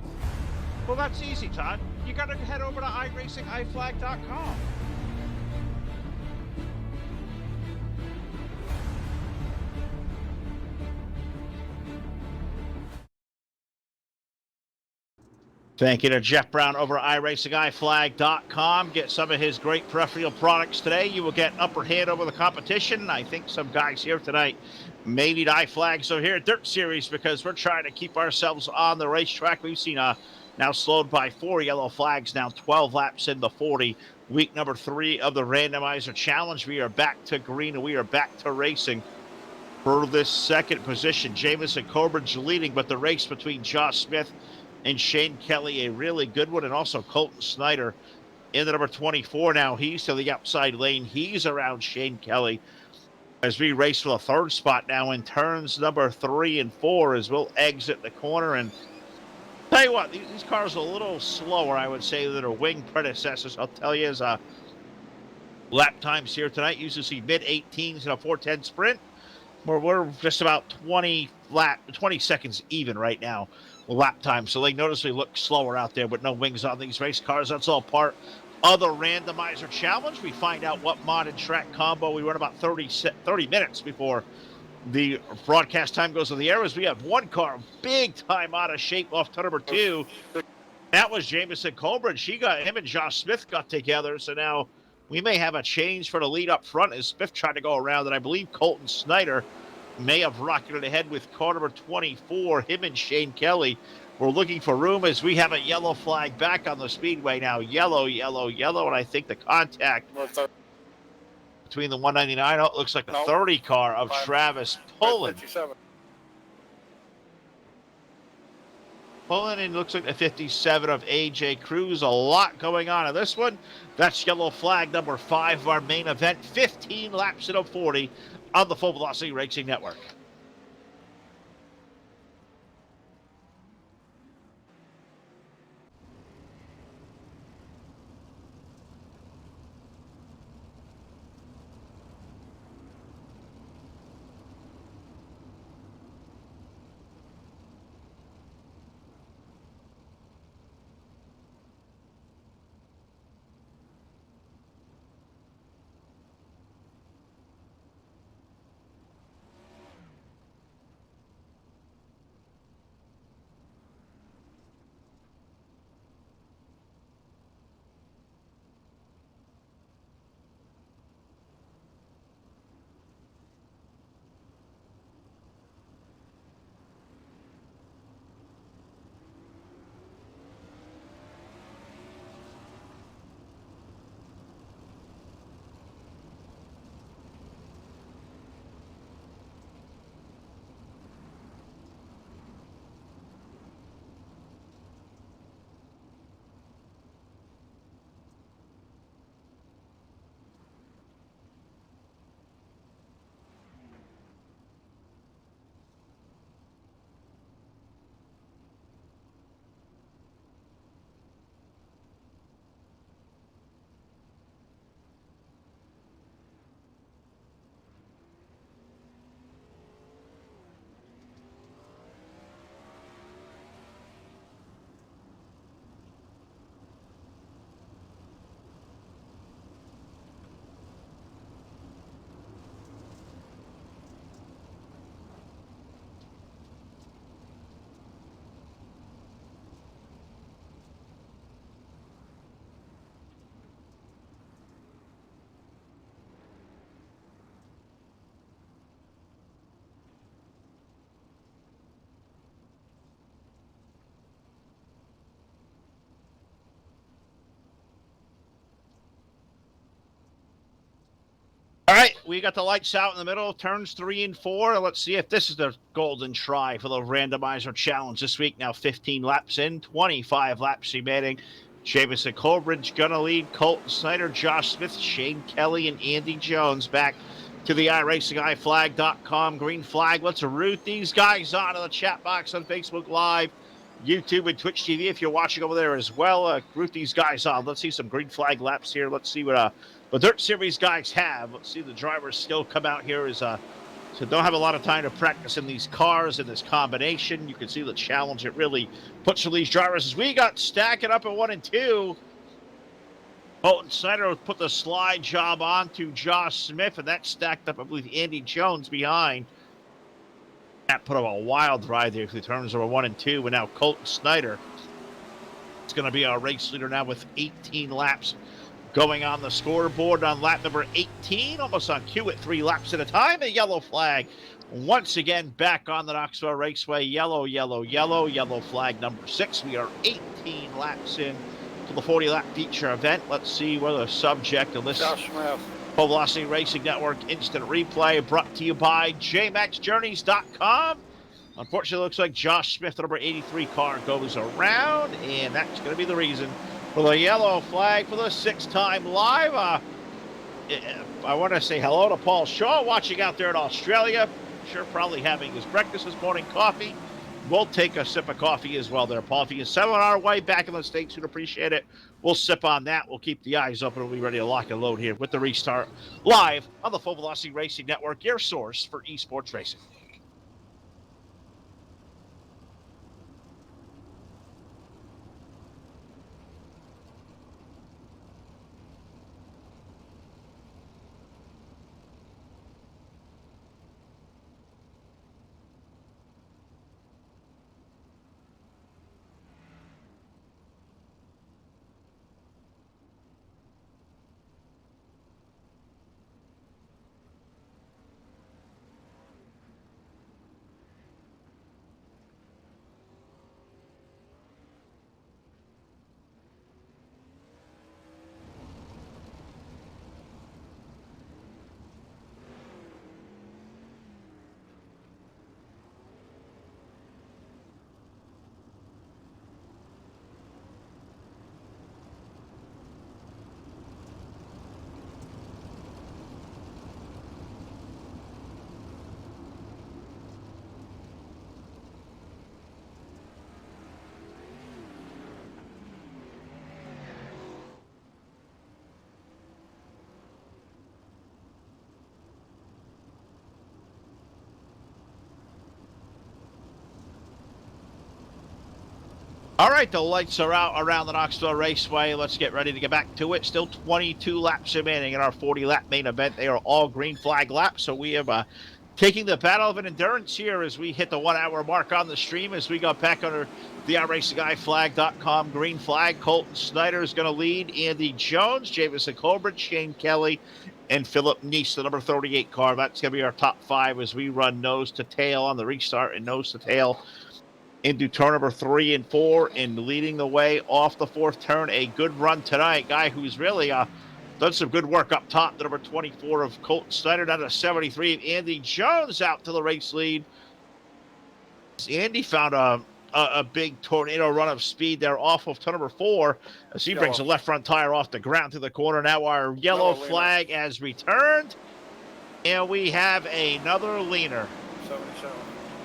Well, that's easy, Todd. You got to head over to iRacingIFlag.com. Thank you to Jeff Brown over at iRacingIFlag.com. Get some of his great peripheral products today. You will get upper hand over the competition. I think some guys here tonight may need iFlags over here at Dirt Series because we're trying to keep ourselves on the racetrack. We've seen now slowed by 4 yellow flags, now 12 laps in the 40. Week number 3 of the Randomizer Challenge. We are back to green and we are back to racing for this second position. Jamison Corbridge leading, but the race between Josh Smith and Shane Kelly, a really good one, and also Colton Snyder in the number 24 now. He's to the outside lane. He's around Shane Kelly as we race for the third spot now in turns number 3 and 4 as we'll exit the corner. And tell you what, these cars are a little slower, I would say, than their wing predecessors. I'll tell you, as lap times here tonight, usually see mid-18s in a 410 sprint, where we're just about 20 seconds even right now lap time. So they noticeably look slower out there with no wings on these race cars. That's all part of the Randomizer Challenge. We find out what mod and track combo we run about 30 minutes before the broadcast time goes on the air, as we have one car big time out of shape off turn number 2. That was Jamison Corbridge. Him and Josh Smith got together. So now we may have a change for the lead up front as Smith tried to go around, and I believe Colton Snyder may have rocketed ahead with car number 24. Him and Shane Kelly were looking for room as we have a yellow flag back on the speedway now. Yellow, yellow, yellow, and I think the contact between the 199, it looks like the 30 car of Travis Pullen. Pullen, and looks like the 57 of AJ Cruz. A lot going on in this one. That's yellow flag number 5 of our main event. 15 laps in a 40 on the Full Velocity Racing Network. All right, we got the lights out in the middle, turns 3 and 4. Let's see if this is the golden try for the Randomizer Challenge this week. Now 15 laps in, 25 laps remaining. Jamison Corbridge gonna lead. Colton Snyder, Josh Smith, Shane Kelly, and Andy Jones back to the iRacingIFlag.com green flag. Let's root these guys on in the chat box on Facebook Live, YouTube, and Twitch TV if you're watching over there as well. Root these guys on. Let's see some green flag laps here. Let's see what the Dirt Series guys have. Let's see the drivers still come out here as So don't have a lot of time to practice in these cars in this combination. You can see the challenge it really puts for these drivers as we got stacking up at 1 and 2. Colton Snyder put the slide job on to Josh Smith, and that stacked up, I believe, Andy Jones behind. That put up a wild ride there in terms of 1 and 2, and now Colton Snyder is going to be our race leader now with 18 laps going on the scoreboard on lap number 18, almost on cue at 3 laps at a time. A yellow flag once again back on the Knoxville Raceway. Yellow, yellow, yellow, yellow flag number 6. We are 18 laps in to the 40-lap feature event. Let's see where the subject of this Full Velocity Racing Network instant replay brought to you by JMaxJourneys.com. Unfortunately, it looks like Josh Smith, the number 83 car, goes around, and that's going to be the reason for the yellow flag for the 6th time live. I want to say hello to Paul Shaw watching out there in Australia. Sure, probably having his breakfast this morning, coffee. We'll take a sip of coffee as well there, Paul. If you can send on our way back in the States, we'd appreciate it. We'll sip on that. We'll keep the eyes open. We'll be ready to lock and load here with the restart live on the Full Velocity Racing Network, your source for esports racing. All right, the lights are out around the Knoxville Raceway. Let's get ready to get back to it. Still 22 laps remaining in our 40-lap main event. They are all green flag laps, so we have taking the battle of an endurance here as we hit the 1 hour mark on the stream as we go back under the iRacingGuyFlag.com green flag. Colton Snyder is going to lead. Andy Jones, Jamison Colbert, Shane Kelly, and Philip Neese, the number 38 car. That's going to be our top 5 as we run nose to tail on the restart and nose to tail into turn number 3 and 4 and leading the way off the 4th turn. A good run tonight. Guy who's really done some good work up top. The number 24 of Colton Snyder down to 73 of Andy Jones out to the race lead. Andy found a big tornado run of speed there off of turn number 4 as he brings the left front tire off the ground to the corner. Now our yellow flag has returned. And we have another leaner. 77.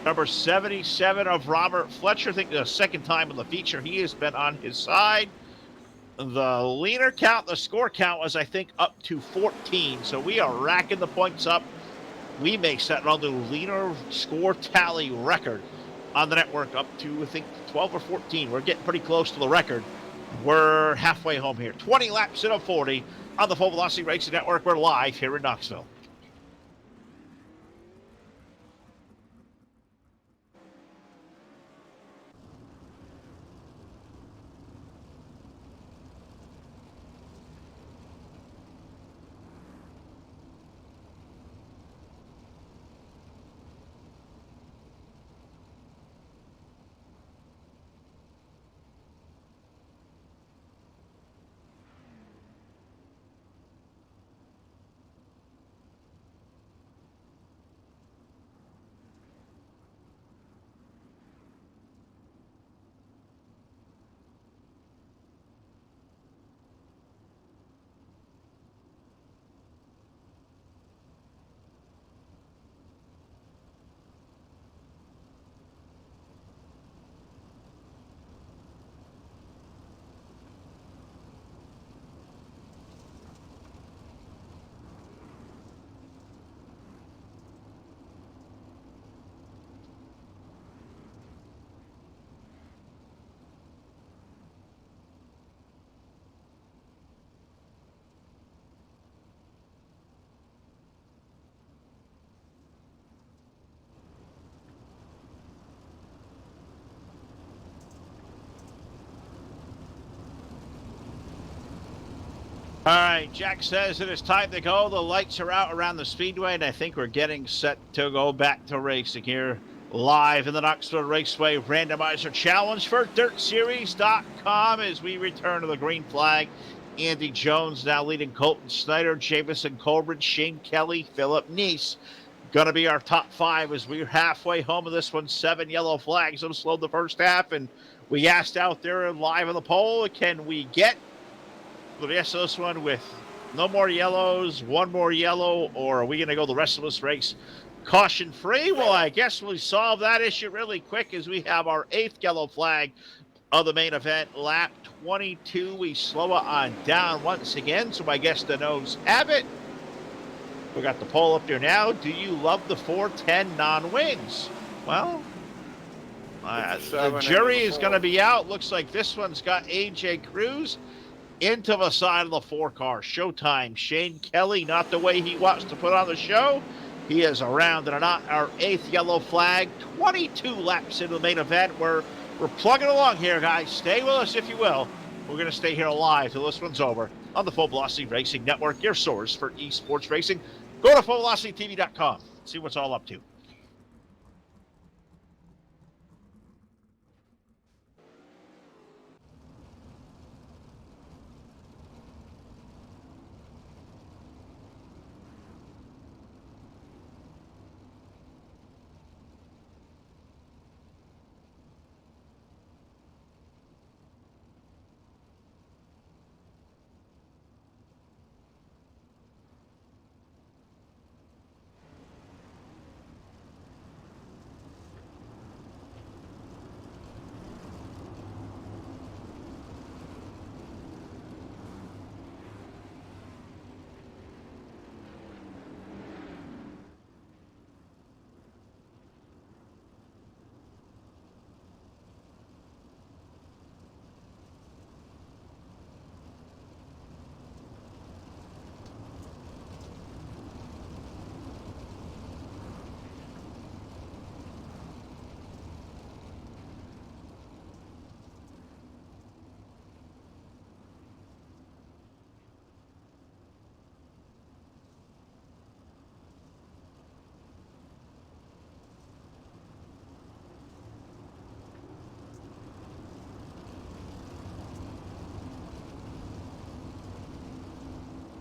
Number 77 of Robert Fletcher. I think the 2nd time in the feature he has been on his side. The leaner count, the score count was, I think, up to 14. So we are racking the points up. We may set another leaner score tally record on the network up to, I think, 12 or 14. We're getting pretty close to the record. We're halfway home here. 20 laps in a 40 on the Full Velocity Racing Network. We're live here in Knoxville. All right, Jack says it is time to go. The lights are out around the speedway, and I think we're getting set to go back to racing here live in the Knoxville Raceway Randomizer Challenge for DirtSeries.com as we return to the green flag. Andy Jones now leading Colton Snyder, Jamison Colbert, Shane Kelly, Philip Neese. Going to be our top five as we're halfway home of this one. 7 yellow flags. I'm slowed the first half, and we asked out there live on the poll, can we get the rest of this one with no more yellows, one more yellow, or are we going to go the rest of this race caution free? Well, I guess we solve that issue really quick as we have our 8th yellow flag of the main event, lap 22. We slow it on down once again, so I guess the no's have it. We got the poll up there now. Do you love the 410 non-wings? Well, the jury is going to be out. Looks like this one's got AJ Cruz into the side of the 4-car. Showtime. Shane Kelly, not the way he wants to put on the show. He is around and not our 8th yellow flag. 22 laps into the main event. We're plugging along here, guys. Stay with us if you will. We're going to stay here live till this one's over on the Full Velocity Racing Network, your source for esports racing. Go to FullVelocityTV.com. See what's all up to.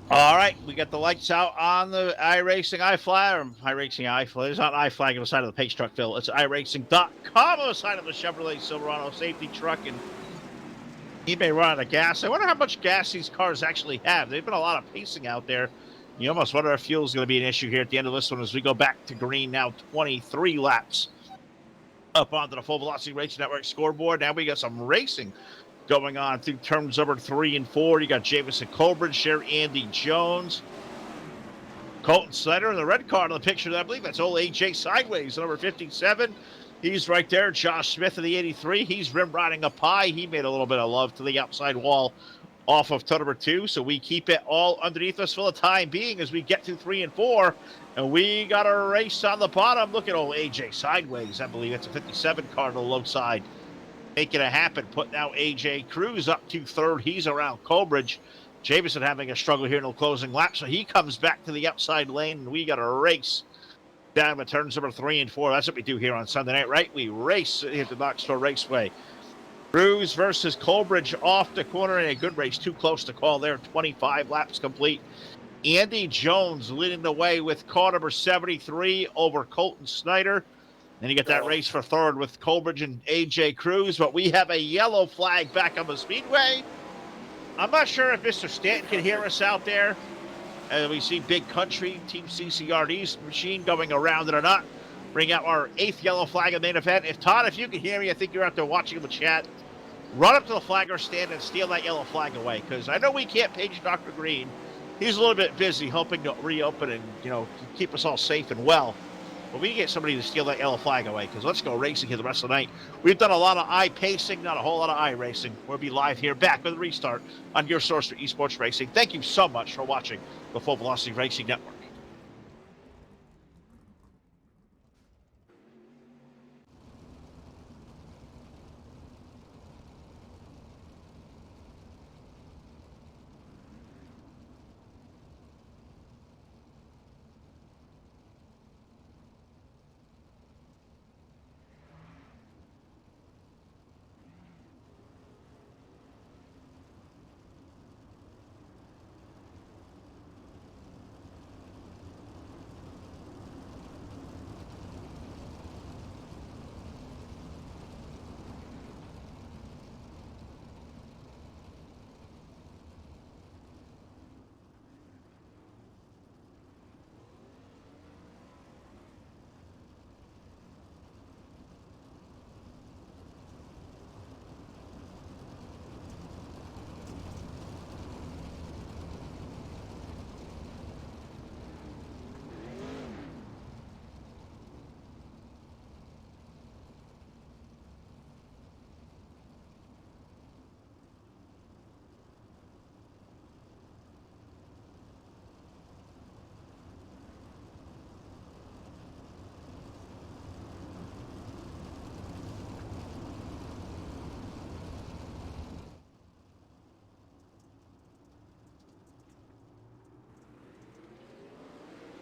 All right, we got the lights out on the iRacing iFlag, or iRacing iFlag. It's not iFlag on the side of the Pace Truck, Phil. It's iRacing.com on the side of the Chevrolet Silverado safety truck, and he may run out of gas. I wonder how much gas these cars actually have. There's been a lot of pacing out there. You almost wonder if fuel is going to be an issue here at the end of this one as we go back to green now, 23 laps up onto the Full Velocity Racing Network scoreboard. Now we got some racing going on through turns number 3 and 4. You got Jamison Colbert, share Andy Jones, Colton Snyder in the red car in the picture. I believe that's old AJ Sideways, number 57. He's right there. Josh Smith in the 83. He's rim riding up high. He made a little bit of love to the outside wall off of turn number 2. So we keep it all underneath us for the time being as we get to 3 and 4. And we got a race on the bottom. Look at old AJ Sideways. I believe it's a 57 car to the low side. Making it happen, putting out AJ Cruz up to 3rd. He's around Colbridge. Jamison having a struggle here in the closing lap, so he comes back to the outside lane, and we got a race down to turns number 3 and 4. That's what we do here on Sunday night, right? We race at the Knoxville Raceway. Cruz versus Colbridge off the corner in a good race. Too close to call there. 25 laps complete. Andy Jones leading the way with car number 73 over Colton Snyder. Then you get that race for 3rd with Colbridge and AJ Cruz, but we have a yellow flag back on the speedway. I'm not sure if Mr. Stanton can hear us out there. And we see Big Country, Team CCRD's machine going around it or not. Bring out our 8th yellow flag in the main event. If Todd, if you can hear me, I think you're out there watching the chat. Run up to the flagger stand and steal that yellow flag away, because I know we can't page Dr. Green. He's a little bit busy hoping to reopen and, keep us all safe and well. But we can get somebody to steal that yellow flag away, because let's go racing here the rest of the night. We've done a lot of pacing, not a whole lot of racing. We'll be live here back with a restart on your source for esports racing. Thank you so much for watching the Full Velocity Racing Network.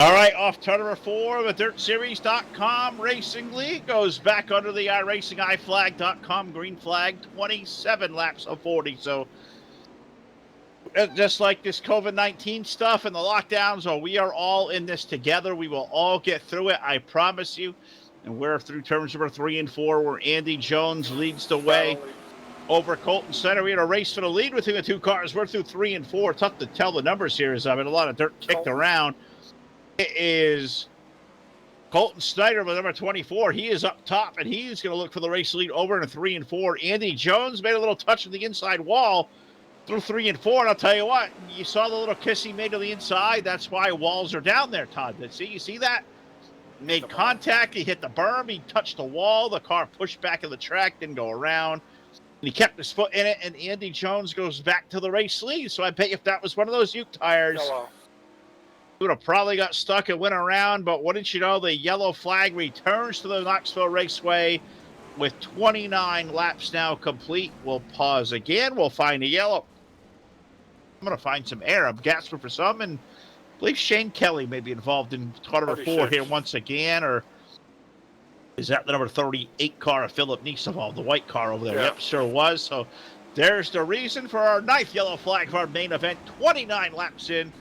All right, off turn number 4, the DirtSeries.com Racing League goes back under the iRacingIFlag.com green flag, 27 laps of 40. So just like this COVID-19 stuff and the lockdowns, we are all in this together. We will all get through it, I promise you. And we're through turns number 3 and 4, where Andy Jones leads the way over Colton Center. We had a race for the lead between the two cars. We're through 3 and 4. Tough to tell the numbers here, as I mean, a lot of dirt kicked around. It is Colton Snyder with number 24. He is up top, and he's going to look for the race lead over in 3 and 4. Andy Jones made a little touch of the inside wall through 3 and 4, and I'll tell you what, you saw the little kiss he made to the inside. That's why walls are down there, Todd. You see that? Made contact. He hit the berm. He touched the wall. The car pushed back in the track, didn't go around. And he kept his foot in it, and Andy Jones goes back to the race lead. So I bet if that was one of those Uke tires, he would have probably got stuck and went around. But wouldn't you know, the yellow flag returns to the Knoxville Raceway with 29 laps now complete. We'll pause again. We'll find the yellow. I'm going to find some air. I'm gasping for some, and I believe Shane Kelly may be involved in car number 4 here once again, or is that the number 38 car of Philip Niesevall, the white car over there? Yeah. Yep, sure was. So there's the reason for our 9th yellow flag for our main event, 29 laps in.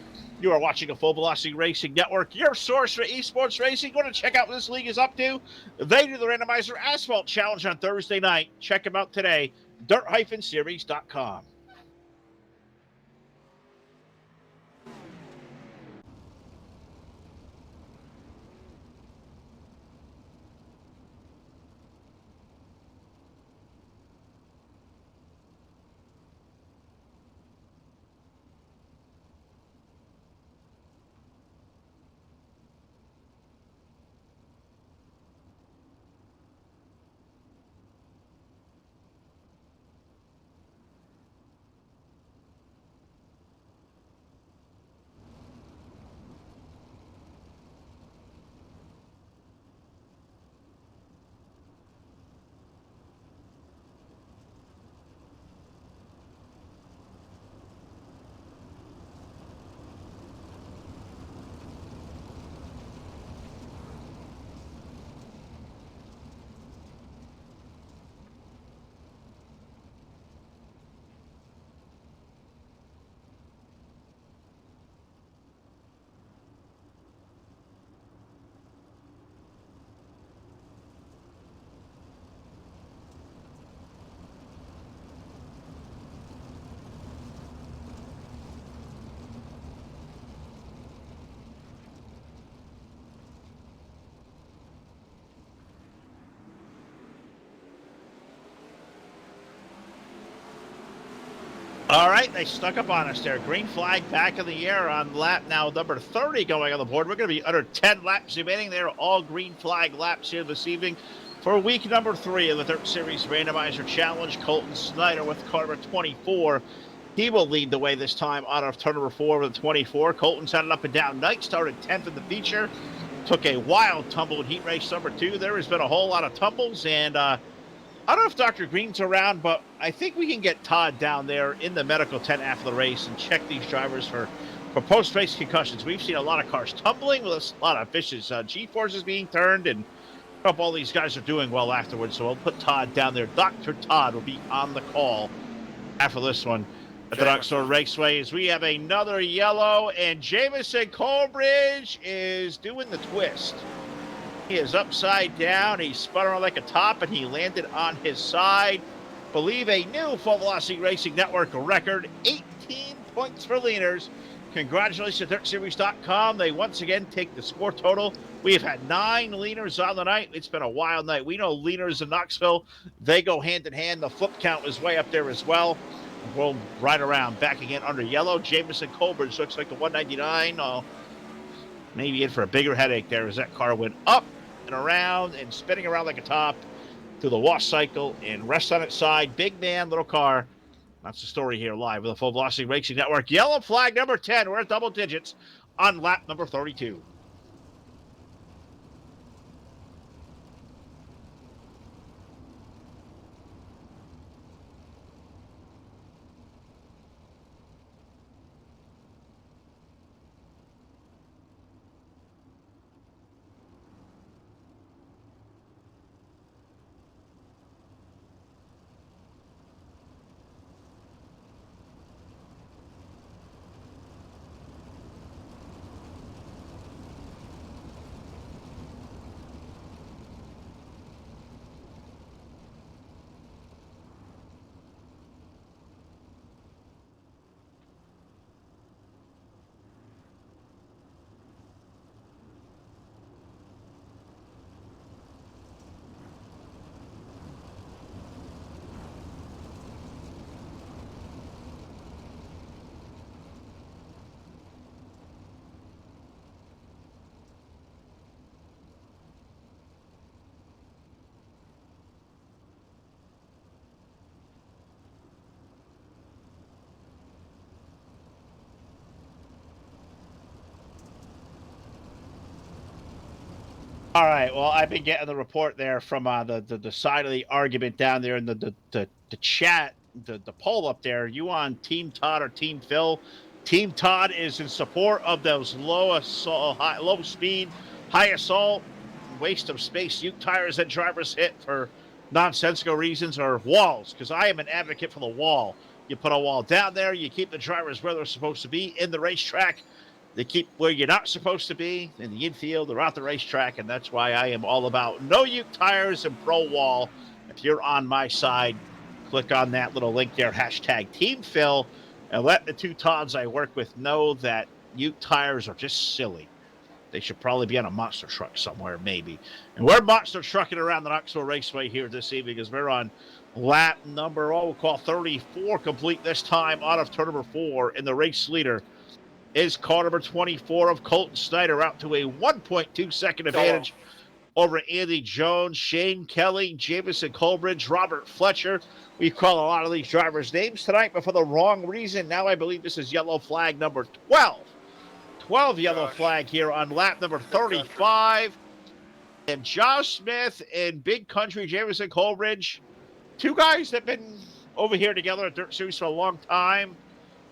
You are watching a Full Velocity Racing Network, your source for esports racing. Go to check out what this league is up to. They do the Randomizer Asphalt Challenge on Thursday night. Check them out today, dirt-series.com. All right, they stuck up on us there. Green flag back in the air on lap now number 30 going on the board. We're going to be under 10 laps remaining. They're all green flag laps here this evening for week number 3 of the Dirt Series Randomizer Challenge. Colton Snyder with car number 24. He will lead the way this time out of turn number 4 with the 24. Colton's had an up and down night, started 10th in the feature. Took a wild tumble in heat race number 2. There has been a whole lot of tumbles, and I don't know if Dr. Green's around, but I think we can get Todd down there in the medical tent after the race and check these drivers for post-race concussions. We've seen a lot of cars tumbling with a lot of vicious G-forces being turned, and I hope all these guys are doing well afterwards. So we'll put Todd down there. Dr. Todd will be on the call after this one at the Knoxville Raceway, as we have another yellow, and Jamison Colbridge is doing the twist. He is upside down. He spun around like a top, and he landed on his side. Believe a new Full Velocity Racing Network record, 18 points for leaners. Congratulations to DirtSeries.com. They once again take the score total. We have had 9 leaners on the night. It's been a wild night. We know leaners in Knoxville, they go hand in hand. The flip count is way up there as well. We'll ride around back again under yellow. Jamison Colbridge looks like the 199. Maybe in for a bigger headache there as that car went up and around and spinning around like a top through the wash cycle and rest on its side. Big man, little car. That's the story here live with the Full Velocity Racing Network. Yellow flag number 10. We're at double digits on lap number 32. All right. Well, I've been getting the report there from the side of the argument down there in the chat, the poll up there. You on Team Todd or Team Phil? Team Todd is in support of those low assault, low speed, high assault, waste of space Ute tires that drivers hit for nonsensical reasons, or walls. Because I am an advocate for the wall. You put a wall down there, you keep the drivers where they're supposed to be in the racetrack. They keep where you're not supposed to be in the infield or out the racetrack, and that's why I am all about no Ute tires and pro wall. If you're on my side, click on that little link there, hashtag Team Phil, and let the two Todds I work with know that Ute tires are just silly. They should probably be on a monster truck somewhere, maybe. And we're monster trucking around the Knoxville Raceway here this evening as we're on lap number, we'll call 34 complete this time out of turn number 4, and the race leader is car number 24 of Colton Snyder, out to a 1.2 second advantage over Andy Jones, Shane Kelly, Jamison Colbridge, Robert Fletcher. We call a lot of these drivers' names tonight, but for the wrong reason. Now I believe this is yellow flag number 12. 12 yellow flag here on lap number 35. And Josh Smith and Big Country Jamison Colbridge, two guys that have been over here together at Dirt Series for a long time.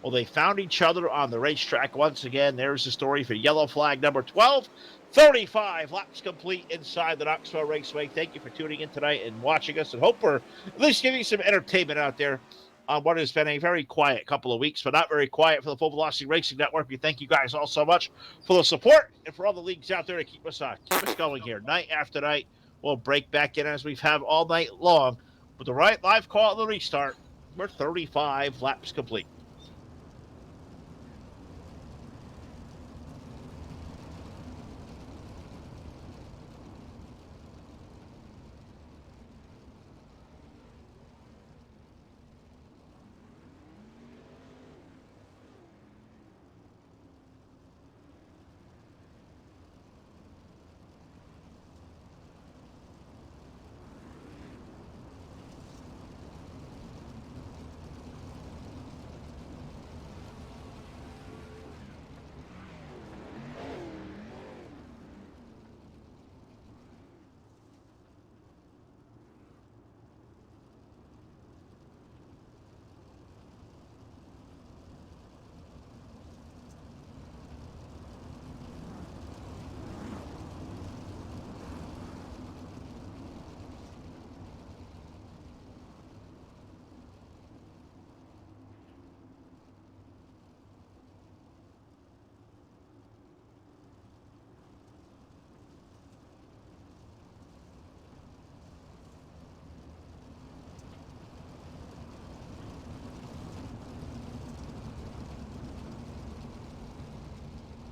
Well, they found each other on the racetrack once again. There's the story for yellow flag number 12. 35 laps complete inside the Knoxville Raceway. Thank you for tuning in tonight and watching us, and hope we're at least giving you some entertainment out there on what has been a very quiet couple of weeks, but not very quiet for the Full Velocity Racing Network. We thank you guys all so much for the support and for all the leagues out there to keep us going here night after night. We'll break back in as we've had all night long. With the right live call at the restart, we're 35 laps complete.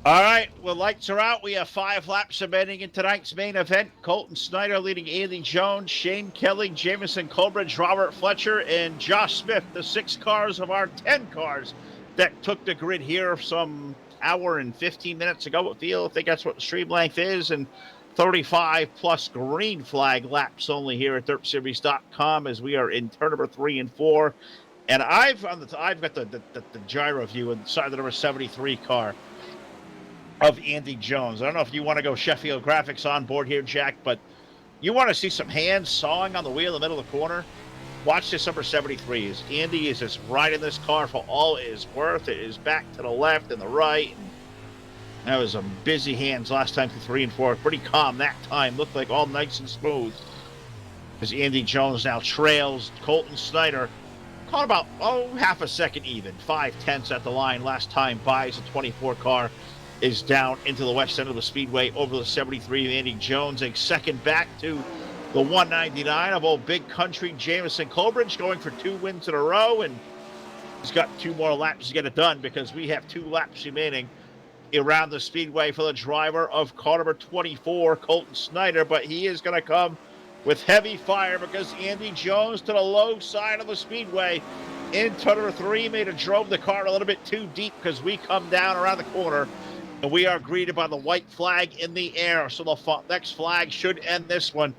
All right, well, lights are out. We have 5 laps remaining in tonight's main event. Colton Snyder leading Andy Jones, Shane Kelly, Jamison Colbridge, Robert Fletcher, and Josh Smith, the 6 cars of our 10 cars that took the grid here some hour and 15 minutes ago. I think that's what the stream length is, and 35 plus green flag laps only here at DirtSeries.com as we are in turn number 3 and 4. And I've got the gyro view inside the number 73 car of Andy Jones. I don't know if you want to go Sheffield graphics on board here, Jack, but you want to see some hands sawing on the wheel in the middle of the corner? Watch this number 73. Andy is just riding this car for all it is worth. It is back to the left and the right. That was some busy hands last time through 3 and 4. Pretty calm that time. Looked like all nice and smooth. As Andy Jones now trails Colton Snyder. Caught about, half a second even. 5/10 at the line last time by as the 24 car is down into the west end of the speedway over the 73 of Andy Jones. A second back to the 199 of old Big Country Jamison Colbridge, going for 2 wins in a row, and he's got 2 more laps to get it done because we have 2 laps remaining around the speedway for the driver of car number 24, Colton Snyder, but he is going to come with heavy fire because Andy Jones to the low side of the speedway in turn number 3 drove the car a little bit too deep because we come down around the corner. And we are greeted by the white flag in the air. So the next flag should end this one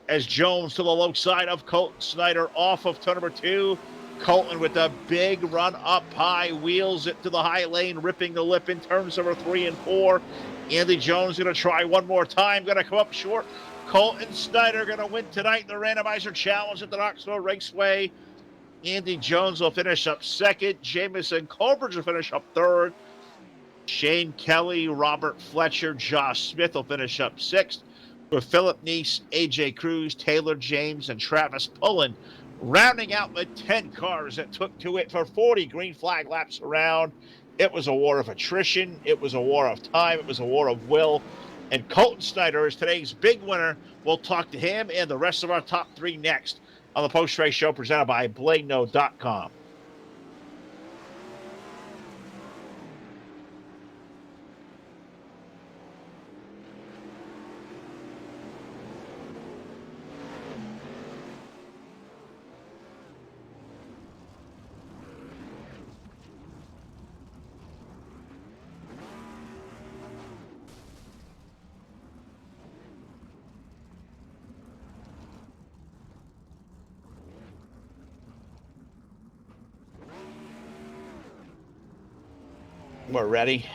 as Jones to the low side of Colton Snyder off of turn number 2 Colton with a big run up high, wheels it to the high lane, ripping the lip in turns number 3 and 4. Andy Jones going to try one more time, going to come up short. Colton Snyder going to win tonight the Randomizer Challenge at the Knoxville Raceway. Andy Jones will finish up second. Jamison Colbridge will finish up third. Shane Kelly, Robert Fletcher, Josh Smith will finish up sixth, with Philip Neese, AJ Cruz, Taylor James, and Travis Pullen rounding out the 10 cars that took to it for 40 green flag laps around. It was a war of attrition. It was a war of time. It was a war of will. And Colton Snyder is today's big winner. We'll talk to him and the rest of our top 3 next on the post-race show presented by BladeNo.com. We're ready.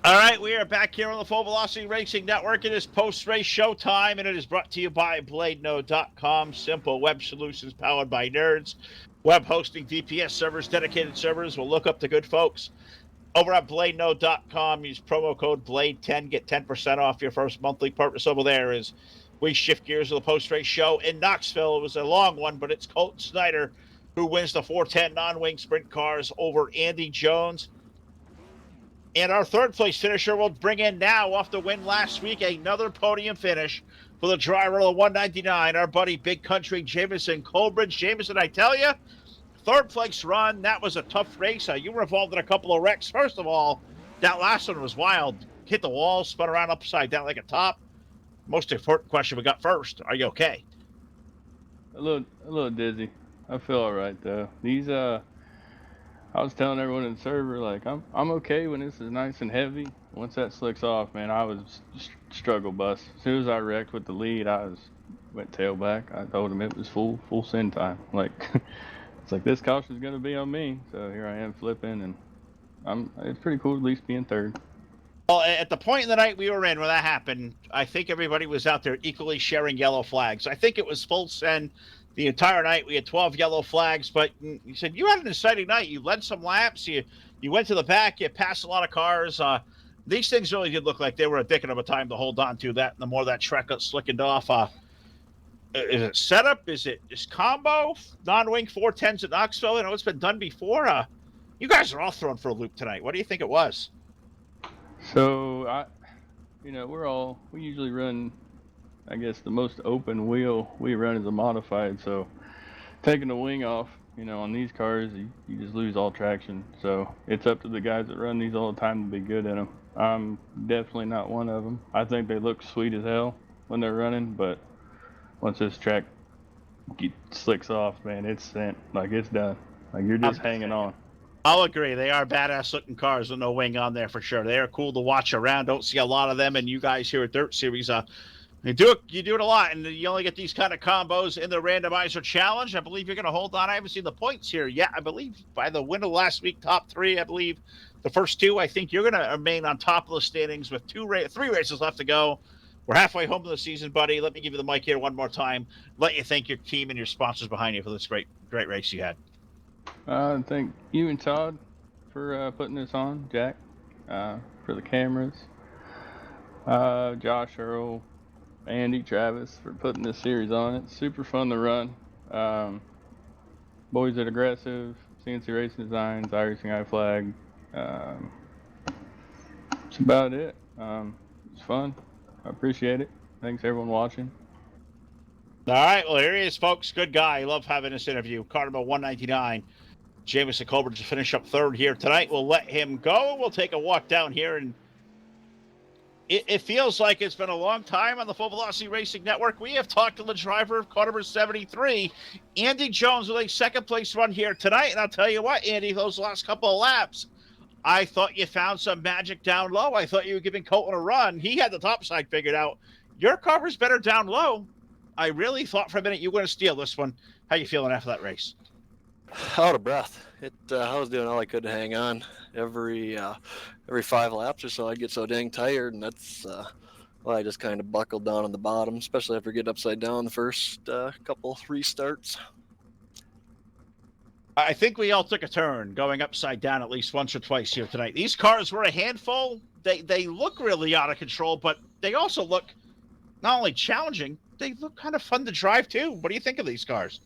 All right, we are back here on the Full Velocity Racing Network. It is post-race showtime, and it is brought to you by BladeNo.com. Simple web solutions powered by nerds. Web hosting, VPS servers, dedicated servers. We'll look up the good folks over at BladeNo.com. Use promo code BLADE10. Get 10% off your first monthly purchase over there. Is we shift gears to the post-race show in Knoxville. It was a long one, but it's Colton Snyder who wins the 410 non-wing sprint cars over Andy Jones. And our third-place finisher will bring in now, off the win last week, another podium finish for the driver of the 199, our buddy Big Country Jamison Colbridge. Jamison, I tell you, third-place run, that was a tough race. You were involved in a couple of wrecks. First of all, that last one was wild. Hit the wall, spun around upside down like a top. Most important question we got first. Are you okay? A little dizzy. I feel all right though. These I was telling everyone in the server, like, I'm okay when this is nice and heavy. Once that slicks off, man, I was struggle bus. As soon as I wrecked with the lead, went tailback. I told him it was full send time. Like, it's like, this caution's gonna be on me. So here I am flipping, and it's pretty cool at least being third. Well, at the point in the night we were in where that happened, I think everybody was out there equally sharing yellow flags. I think it was full send the entire night. We had 12 yellow flags, but you said you had an exciting night. You led some laps. You went to the back. You passed a lot of cars. These things really did look like they were a dick of a time to hold on to. That, and the more that track got slickened off. Is it setup? Is it just combo? Non-wing 410s at Knoxville? You know, it's been done before. You guys are all thrown for a loop tonight. What do you think it was? So we usually run, I guess the most open wheel we run is a modified. So taking the wing off, on these cars, you just lose all traction. So it's up to the guys that run these all the time to be good at them. I'm definitely not one of them. I think they look sweet as hell when they're running, but once this track slicks off, man, it's sent. Like, it's done. Like, you're just hanging on. I'll agree. They are badass looking cars with no wing on there for sure. They are cool to watch around. Don't see a lot of them. And you guys here at Dirt Series, you do it a lot. And you only get these kind of combos in the Randomizer Challenge. I believe you're going to hold on. I haven't seen the points here yet. I believe by the win of last week, top 3, I believe the first 2, I think you're going to remain on top of the standings with 3 races left to go. We're halfway home to the season, buddy. Let me give you the mic here one more time. Let you thank your team and your sponsors behind you for this great race you had. Thank you and Todd for putting this on, Jack, for the cameras, Josh, Earl, Andy, Travis for putting this series on. It's super fun to run. Boys at Aggressive, CNC Racing Designs, iRacing iFlag. That's about it. It's fun. I appreciate it. Thanks everyone watching. All right, well, here he is, folks. Good guy. Love having this interview. Car number 199. Jamison Colbridge to finish up third here tonight. We'll let him go. We'll take a walk down here, and it feels like it's been a long time on the Full Velocity Racing Network. We have talked to the driver of car number 73, Andy Jones, with a second-place run here tonight. And I'll tell you what, Andy, those last couple of laps, I thought you found some magic down low. I thought you were giving Colton a run. He had the top side figured out. Your car was better down low. I really thought for a minute you were going to steal this one. How you feeling after that race? Out of breath. I was doing all I could to hang on. Every 5 laps or so, I'd get so dang tired, and that's I just kind of buckled down on the bottom, especially after getting upside down the first couple restarts. I think we all took a turn going upside down at least once or twice here tonight. These cars were a handful. They look really out of control, but they also look not only challenging, they look kind of fun to drive too. What do you think of these cars?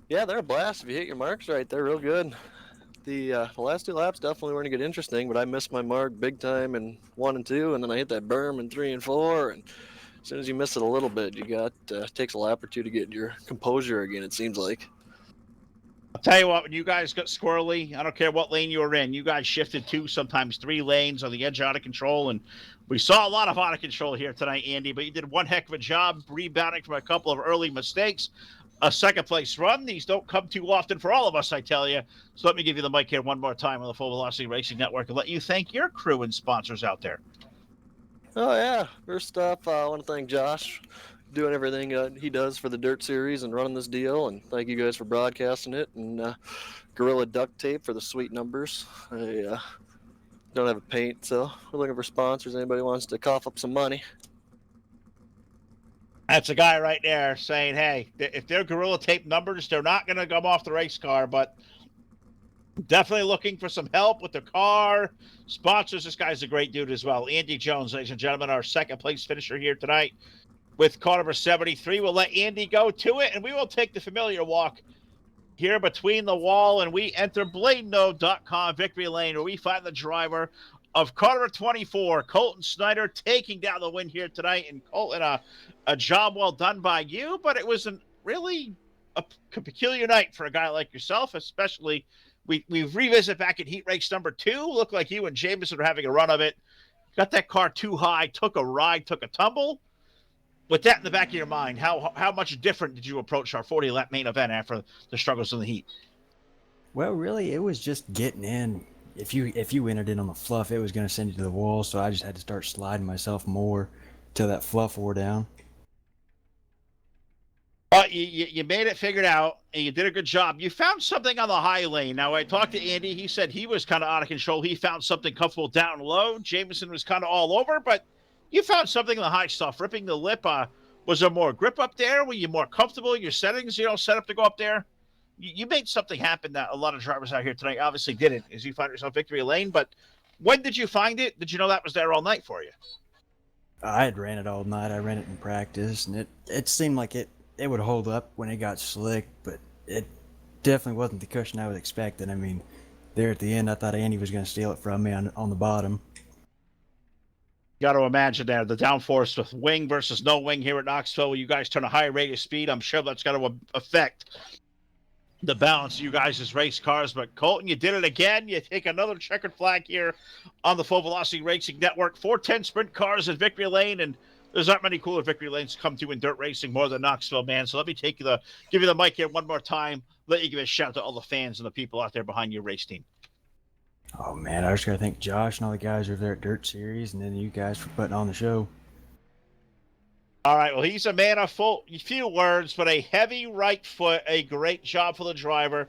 Yeah, they're a blast. If you hit your marks right, they're real good. The last 2 laps definitely weren't get interesting, but I missed my mark big time in 1 and 2, and then I hit that berm in 3 and 4. And as soon as you miss it a little bit, you got takes a lap or 2 to get your composure again. It seems like. I'll tell you what, when you guys got squirrely, I don't care what lane you were in, you guys shifted 2, sometimes 3 lanes on the edge out of control, and we saw a lot of out of control here tonight, Andy, but you did one heck of a job rebounding from a couple of early mistakes. A second-place run. These don't come too often for all of us, I tell you. So let me give you the mic here one more time on the Full Velocity Racing Network and let you thank your crew and sponsors out there. Oh, yeah. First off, I want to thank Josh doing everything he does for the Dirt Series and running this deal, and thank you guys for broadcasting it, and Gorilla Duct Tape for the sweet numbers. I don't have a paint, so we're looking for sponsors. Anybody wants to cough up some money? That's a guy right there saying, hey, if they're Gorilla Tape numbers, they're not going to come off the race car, but definitely looking for some help with the car. Sponsors, this guy's a great dude as well. Andy Jones, ladies and gentlemen, our second-place finisher here tonight with car number 73. We'll let Andy go to it, and we will take the familiar walk here between the wall, and we enter BladeNode.com victory lane, where we find the driver of car number 24, Colton Snyder, taking down the win here tonight. And Colton, a job well done by you, but it was really a peculiar night for a guy like yourself, especially we revisit back in heat race number 2. Looked like you and Jameson were having a run of it. Got that car too high, took a ride, took a tumble. With that in the back of your mind, how much different did you approach our 40-lap main event after the struggles in the heat? Well, really, it was just getting in. If you entered in on the fluff, it was going to send you to the wall, so I just had to start sliding myself more till that fluff wore down. But you made it figured out, and you did a good job. You found something on the high lane. Now, I talked to Andy. He said he was kind of out of control. He found something comfortable down low. Jameson was kind of all over, but you found something in the high stuff, ripping the lip. Was there more grip up there? Were you more comfortable in your settings, set up to go up there? You made something happen that a lot of drivers out here tonight obviously didn't, as you find yourself victory lane. But when did you find it? Did you know that was there all night for you? I had ran it all night. I ran it in practice, and it seemed like it would hold up when it got slick, but it definitely wasn't the cushion I was expecting. I mean, there at the end, I thought Andy was going to steal it from me on the bottom. Got to imagine there, the downforce with wing versus no wing here at Knoxville, where you guys turn a high rate of speed. I'm sure that's got to affect the balance of you guys' race cars. But Colton, you did it again. You take another checkered flag here on the Full Velocity Racing Network. 410 sprint cars in victory lane, and there's not many cooler victory lanes to come to in dirt racing more than Knoxville, man. So let me give you the mic here one more time. Let you give a shout to all the fans and the people out there behind your race team. Oh, man, I just got to thank Josh and all the guys over there at Dirt Series, and then you guys for putting on the show. All right, well, he's a man of few words, but a heavy right foot. A great job for the driver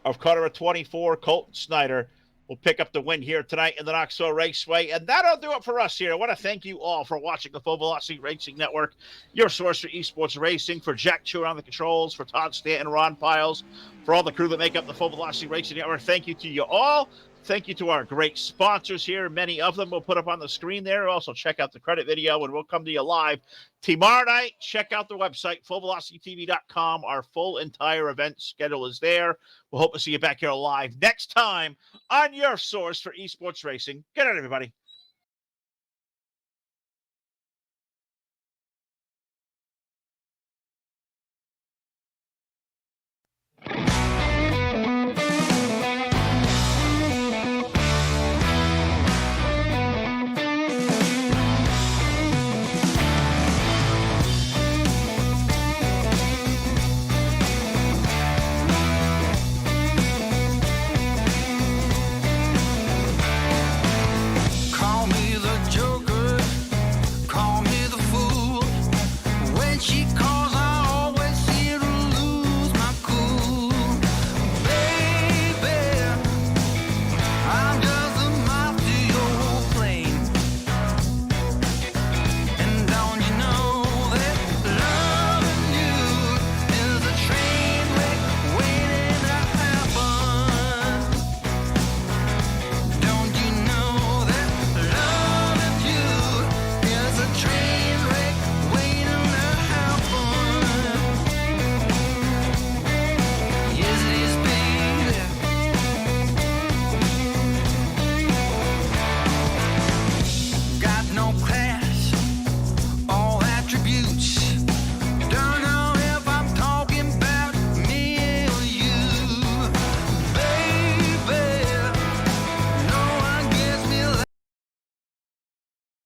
of car number 24, Colton Snyder. Will pick up the win here tonight in the Knoxville Raceway. And that'll do it for us here. I want to thank you all for watching the Full Velocity Racing Network, your source for esports racing, for Jack Chewer on the controls, for Todd Stanton, Ron Piles, for all the crew that make up the Full Velocity Racing Network. Thank you to you all. Thank you to our great sponsors here. Many of them we'll put up on the screen there. Also, check out the credit video, and we'll come to you live tomorrow night. Check out the website, fullvelocitytv.com. Our full entire event schedule is there. We'll hope to see you back here live next time on your source for esports racing. Good night, everybody.